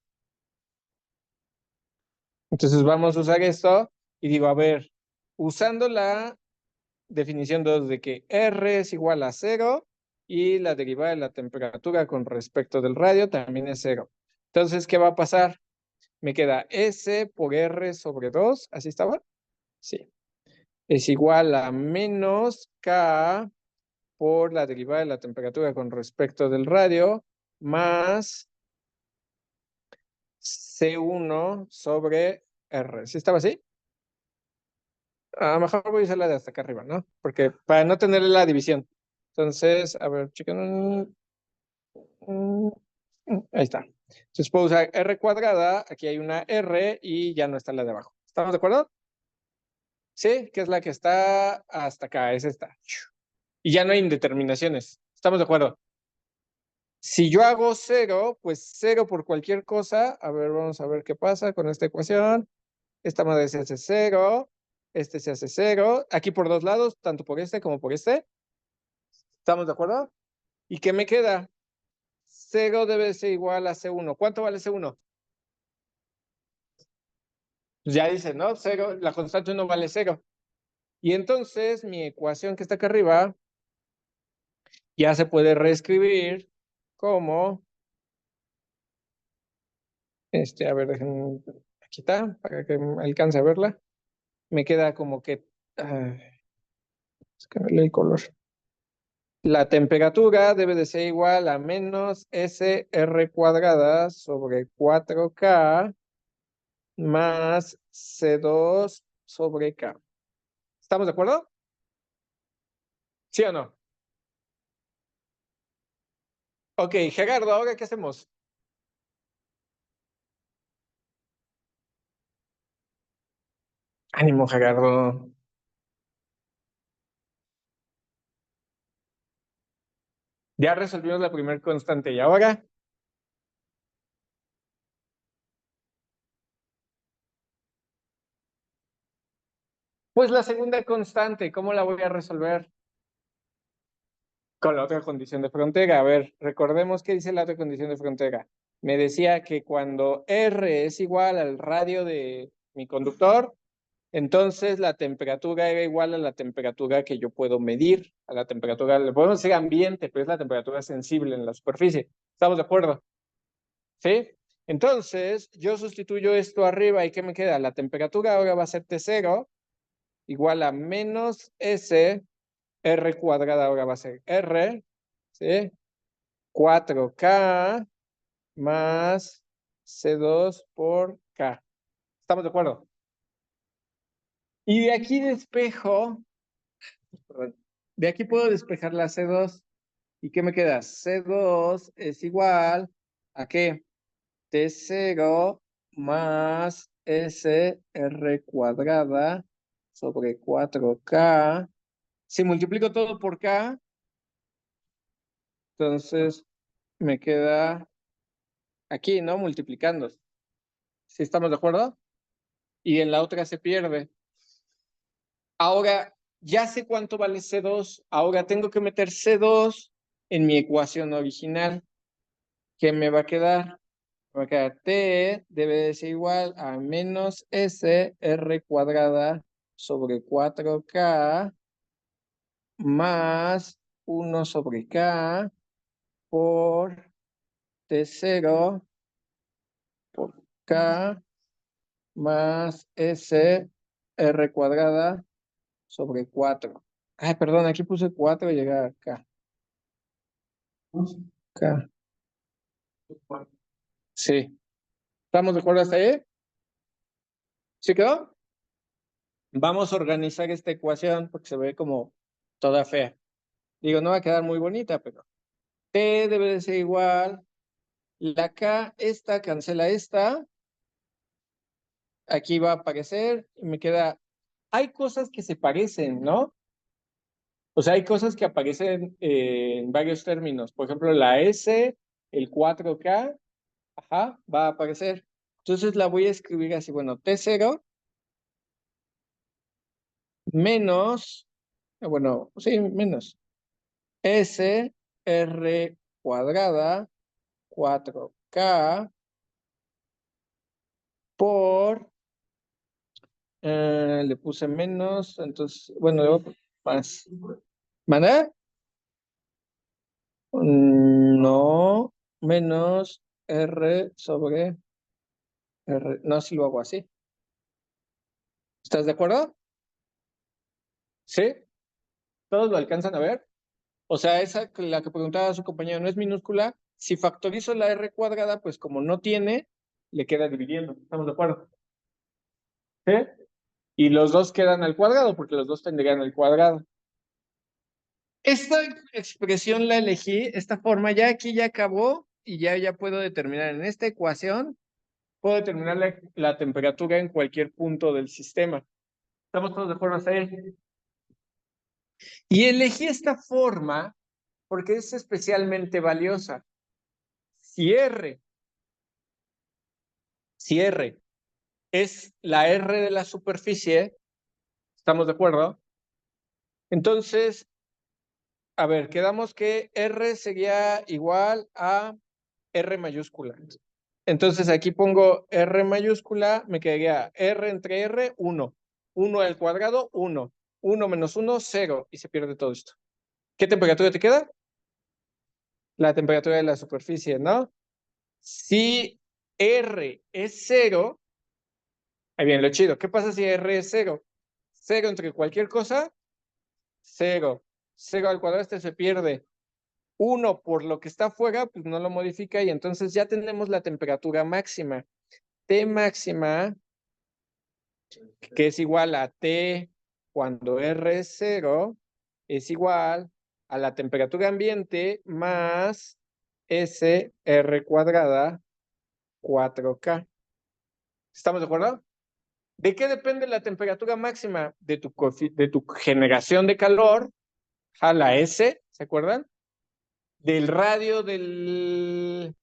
Entonces vamos a usar esto y digo, a ver, usando la definición 2 de que R es igual a 0 y la derivada de la temperatura con respecto del radio también es 0. Entonces, ¿qué va a pasar? Me queda S por R sobre 2, ¿así estaba? Sí. Es igual a menos K por la derivada de la temperatura con respecto del radio más C1 sobre R. ¿Sí estaba así? A lo mejor voy a usar la de hasta acá arriba, ¿no? Porque para no tener la división. Entonces, a ver, chequen. Ahí está. Entonces puedo usar R cuadrada, aquí hay una R y ya no está la de abajo. ¿Estamos de acuerdo? Sí, que es la que está hasta acá, es esta. Y ya no hay indeterminaciones. ¿Estamos de acuerdo? Si yo hago cero, pues cero por cualquier cosa. A ver, vamos a ver qué pasa con esta ecuación. Esta madre se hace cero. Este se hace cero. Aquí por dos lados, tanto por este como por este. ¿Estamos de acuerdo? ¿Y qué me queda? 0 debe ser igual a C1. ¿Cuánto vale C1? Pues ya dice, ¿no? 0, la constante 1 vale 0. Y entonces mi ecuación que está acá arriba ya se puede reescribir como, a ver, déjenme, aquí está, para que me alcance a verla. Me queda como que, es que el color. La temperatura debe de ser igual a menos SR cuadrada sobre 4K más C2 sobre K. ¿Estamos de acuerdo? ¿Sí o no? Ok, Gerardo, ¿ahora qué hacemos? Ánimo, Gerardo. Ya resolvimos la primera constante. ¿Y ahora? Pues la segunda constante, ¿cómo la voy a resolver? Con la otra condición de frontera. A ver, recordemos qué dice la otra condición de frontera. Me decía que cuando R es igual al radio de mi conductor, entonces la temperatura era igual a la temperatura que yo puedo medir, a la temperatura, le podemos decir ambiente, pero es la temperatura sensible en la superficie. ¿Estamos de acuerdo? ¿Sí? Entonces, yo sustituyo esto arriba y ¿qué me queda? La temperatura ahora va a ser T0 igual a menos S, R cuadrada ahora va a ser R, ¿sí? 4K más C2 por K. ¿Estamos de acuerdo? Y de aquí despejo, perdón, de aquí puedo despejar la C2. ¿Y qué me queda? C2 es igual a ¿qué? T0 más SR cuadrada sobre 4K. Si multiplico todo por K, entonces me queda aquí, ¿no? Multiplicando. ¿Sí estamos de acuerdo? Y en la otra se pierde. Ahora, ya sé cuánto vale C2. Ahora tengo que meter C2 en mi ecuación original. ¿Qué me va a quedar? Me va a quedar T debe de ser igual a menos S R cuadrada sobre 4K más 1 sobre K por T0 por K más S R cuadrada sobre 4. Ay, perdón, aquí puse 4 y llega acá. K. Sí. ¿Estamos de acuerdo hasta ahí? ¿Sí quedó? Vamos a organizar esta ecuación porque se ve como toda fea. Digo, no va a quedar muy bonita, pero T debe de ser igual. La K, esta, cancela esta. Aquí va a aparecer y me queda. Hay cosas que se parecen, ¿no? O sea, hay cosas que aparecen en varios términos. Por ejemplo, la S, el 4K, ajá, va a aparecer. Entonces la voy a escribir así, bueno, T0 menos, bueno, sí, menos S R cuadrada 4K por, le puse menos, entonces, bueno, luego más. ¿Maná? No, menos R sobre R. No, si lo hago así. ¿Estás de acuerdo? ¿Sí? ¿Todos lo alcanzan a ver? O sea, esa la que preguntaba su compañero no es minúscula. Si factorizo la R cuadrada, pues como no tiene, le queda dividiendo. ¿Estamos de acuerdo? ¿Sí? Y los dos quedan al cuadrado, porque los dos tendrían el cuadrado. Esta expresión la elegí, esta forma, ya aquí ya acabó y ya puedo determinar en esta ecuación, puedo determinar la temperatura en cualquier punto del sistema. ¿Estamos todos de acuerdo hasta ahí? Y elegí esta forma porque es especialmente valiosa. Si R, si R es la R de la superficie, ¿estamos de acuerdo? Entonces, a ver, quedamos que R sería igual a R mayúscula. Entonces aquí pongo R mayúscula, me quedaría R entre R, 1. 1 al cuadrado, 1. 1 menos 1, 0. Y se pierde todo esto. ¿Qué temperatura te queda? La temperatura de la superficie, ¿no? Si R es 0, ahí viene lo chido. ¿Qué pasa si R es 0? 0 entre cualquier cosa, 0. 0 al cuadrado, este se pierde. 1 por lo que está afuera, pues no lo modifica y entonces ya tenemos la temperatura máxima. T máxima, que es igual a T cuando R es 0, es igual a la temperatura ambiente más SR cuadrada 4K. ¿Estamos de acuerdo? ¿De qué depende la temperatura máxima? De tu generación de calor, a la S, ¿se acuerdan? Del radio del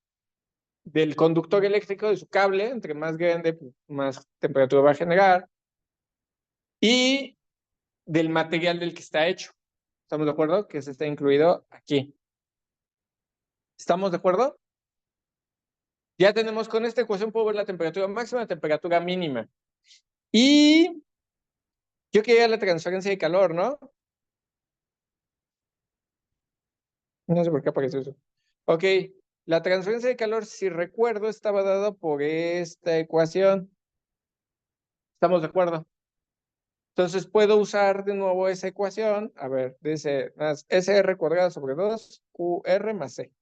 conductor eléctrico, de su cable, entre más grande, pues, más temperatura va a generar, y del material del que está hecho. ¿Estamos de acuerdo? Que se está incluido aquí. ¿Estamos de acuerdo? Ya tenemos con esta ecuación, puedo ver la temperatura máxima, la temperatura mínima. Y yo quería la transferencia de calor, ¿no? No sé por qué apareció eso. Ok, la transferencia de calor, si recuerdo, estaba dada por esta ecuación. ¿Estamos de acuerdo? Entonces puedo usar de nuevo esa ecuación. A ver, dice más SR cuadrado sobre 2 QR más C.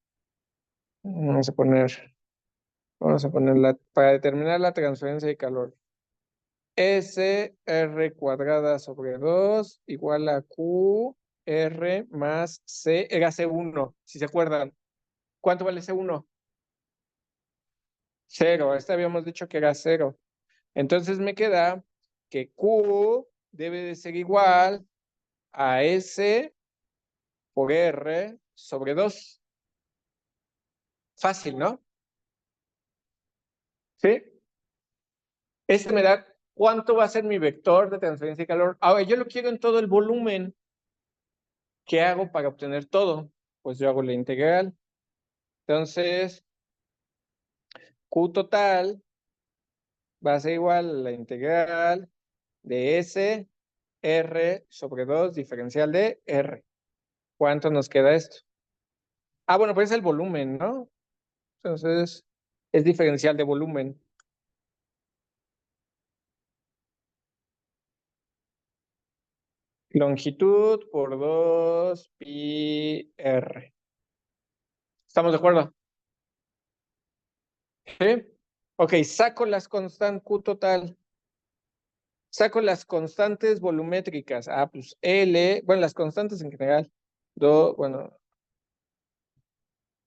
Vamos a ponerla para determinar la transferencia de calor. SR cuadrada sobre 2 igual a QR más C, era C1, si se acuerdan. ¿Cuánto vale C1? 0, este habíamos dicho que era 0. Entonces me queda que Q debe de ser igual a S por R sobre 2. Fácil, ¿no? ¿Sí? Este me da cuánto va a ser mi vector de transferencia de calor. Ahora, yo lo quiero en todo el volumen. ¿Qué hago para obtener todo? Pues yo hago la integral. Entonces, Q total va a ser igual a la integral de S R sobre 2 diferencial de R. ¿Cuánto nos queda esto? Ah, bueno, pues es el volumen, ¿no? Entonces, es diferencial de volumen. Longitud por 2 pi R. ¿Estamos de acuerdo? ¿Sí? Ok, saco las constantes Q total. Saco las constantes volumétricas. Ah, pues L, bueno, las constantes en general. Bueno,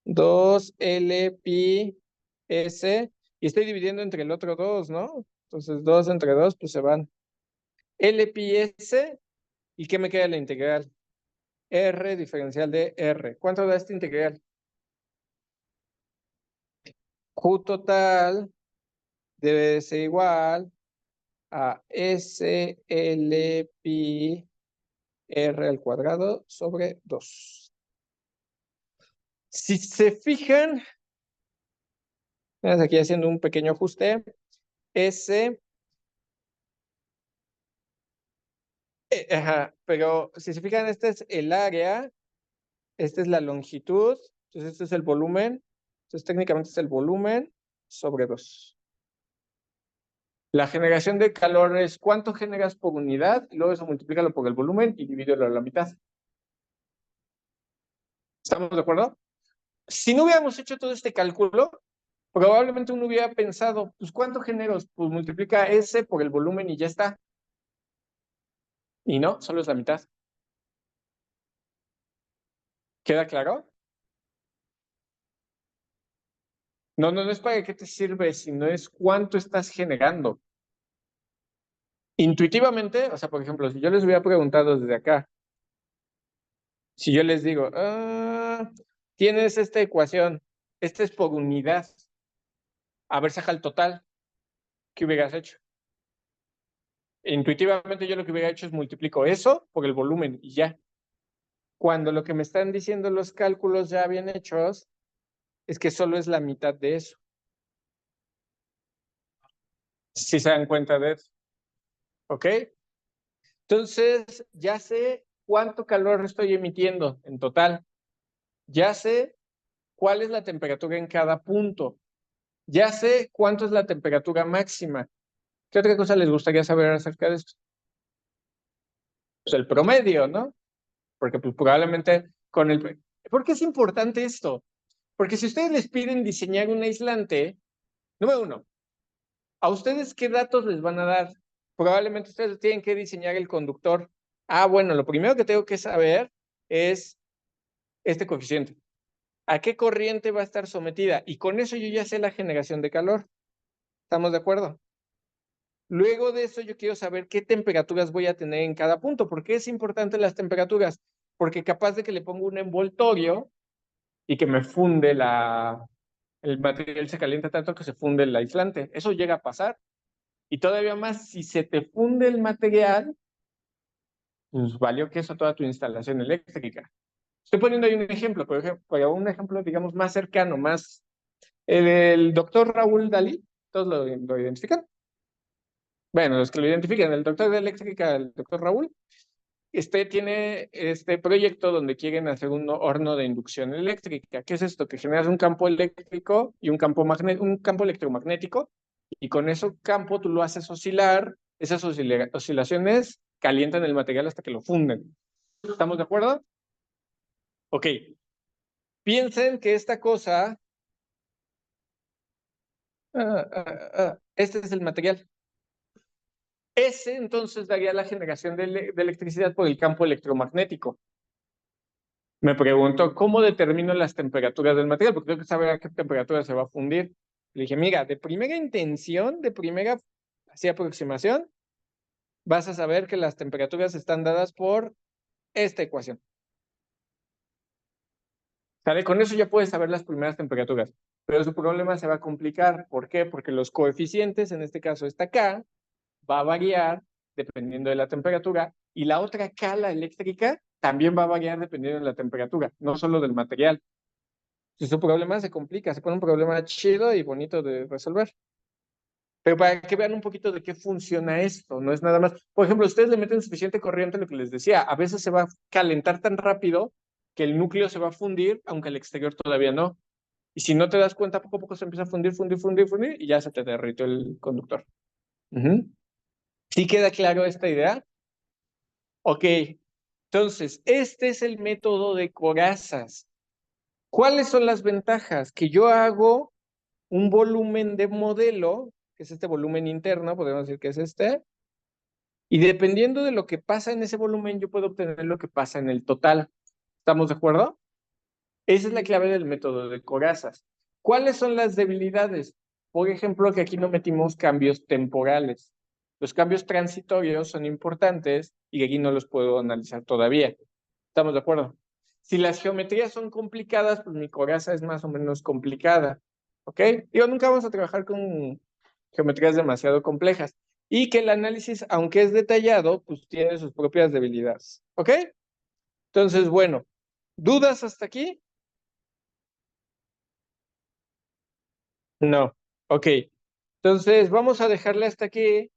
2L pi S. Y estoy dividiendo entre el otro 2, ¿no? Entonces 2 entre 2, pues se van. L pi S. ¿Y qué me queda la integral? R diferencial de R. ¿Cuánto da esta integral? Q total debe de ser igual a SL pi R al cuadrado sobre 2. Si se fijan, aquí haciendo un pequeño ajuste, pero si se fijan, este es el área, esta es la longitud, entonces este es el volumen, entonces técnicamente es el volumen sobre 2. La generación de calor es cuánto generas por unidad, y luego eso multiplícalo por el volumen y divídelo a la mitad. ¿Estamos de acuerdo? Si no hubiéramos hecho todo este cálculo, probablemente uno hubiera pensado, pues ¿cuánto genero? Pues multiplica S por el volumen y ya está. Y no, solo es la mitad. ¿Queda claro? No, no es para qué te sirve, sino es cuánto estás generando. Intuitivamente, o sea, por ejemplo, si yo les hubiera preguntado desde acá, si yo les digo, tienes esta ecuación, esta es por unidad, a ver, saca el total, ¿qué hubieras hecho? Intuitivamente yo lo que hubiera hecho es multiplico eso por el volumen y ya. cuando lo que me están diciendo los cálculos ya bien hechos es que solo es la mitad de eso. Si se dan cuenta de eso. ¿Ok? Entonces, ya sé cuánto calor estoy emitiendo en total. Ya sé cuál es la temperatura en cada punto. Ya sé cuánto es la temperatura máxima. ¿Qué otra cosa les gustaría saber acerca de esto? Pues el promedio, ¿no? Porque pues, probablemente con el... ¿Por qué es importante esto? Porque si ustedes les piden diseñar un aislante, número uno, ¿a ustedes qué datos les van a dar? Probablemente ustedes tienen que diseñar el conductor. Ah, bueno, lo primero que tengo que saber es este coeficiente. ¿A qué corriente va a estar sometida? Y con eso yo ya sé la generación de calor. ¿Estamos de acuerdo? Luego de eso yo quiero saber qué temperaturas voy a tener en cada punto. ¿Por qué es importante las temperaturas? Porque capaz de que le pongo un envoltorio y que me funde el material se calienta tanto que se funde el aislante. Eso llega a pasar. Y todavía más, si se te funde el material, pues valió que eso toda tu instalación eléctrica. Estoy poniendo ahí un ejemplo, por ejemplo, un ejemplo, digamos, más cercano, más... El doctor Raúl Dalí, ¿todos lo identifican? Bueno, los que lo identifican, el doctor de eléctrica, el doctor Raúl, tiene este proyecto donde quieren hacer un horno de inducción eléctrica. ¿Qué es esto? Que generas un campo eléctrico y un campo electromagnético, y con ese campo tú lo haces oscilar. Esas oscilaciones calientan el material hasta que lo funden. ¿Estamos de acuerdo? Ok. Piensen que esta cosa, este es el material. Ese entonces daría la generación de electricidad por el campo electromagnético. Me preguntó, ¿cómo determino las temperaturas del material? Porque tengo que saber a qué temperatura se va a fundir. Le dije, mira, de primera intención, de primera así aproximación, vas a saber que las temperaturas están dadas por esta ecuación. ¿Sale? Con eso ya puedes saber las primeras temperaturas. Pero su problema se va a complicar. ¿Por qué? Porque los coeficientes, en este caso esta K, va a variar dependiendo de la temperatura, y la otra K, la eléctrica, también va a variar dependiendo de la temperatura, no solo del material. Si su problema se complica, se pone un problema chido y bonito de resolver. Pero para que vean un poquito de qué funciona esto, no es nada más. Por ejemplo, ustedes le meten suficiente corriente, lo que les decía, a veces se va a calentar tan rápido que el núcleo se va a fundir, aunque el exterior todavía no. Y si no te das cuenta, poco a poco se empieza a fundir, fundir, fundir, fundir, y ya se te derritió el conductor. ¿Sí queda claro esta idea? Ok, entonces, este es el método de corazas. ¿Cuáles son las ventajas? Que yo hago un volumen de modelo, que es este volumen interno, podemos decir que es este, y dependiendo de lo que pasa en ese volumen, yo puedo obtener lo que pasa en el total. ¿Estamos de acuerdo? Esa es la clave del método de corazas. ¿Cuáles son las debilidades? Por ejemplo, que aquí no metimos cambios temporales. Los cambios transitorios son importantes y aquí no los puedo analizar todavía. ¿Estamos de acuerdo? Si las geometrías son complicadas, pues mi coraza es más o menos complicada. ¿Ok? Digo, nunca vamos a trabajar con geometrías demasiado complejas. Y que el análisis, aunque es detallado, pues tiene sus propias debilidades. ¿Ok? Entonces, bueno, ¿dudas hasta aquí? No. Ok. Entonces, vamos a dejarle hasta aquí.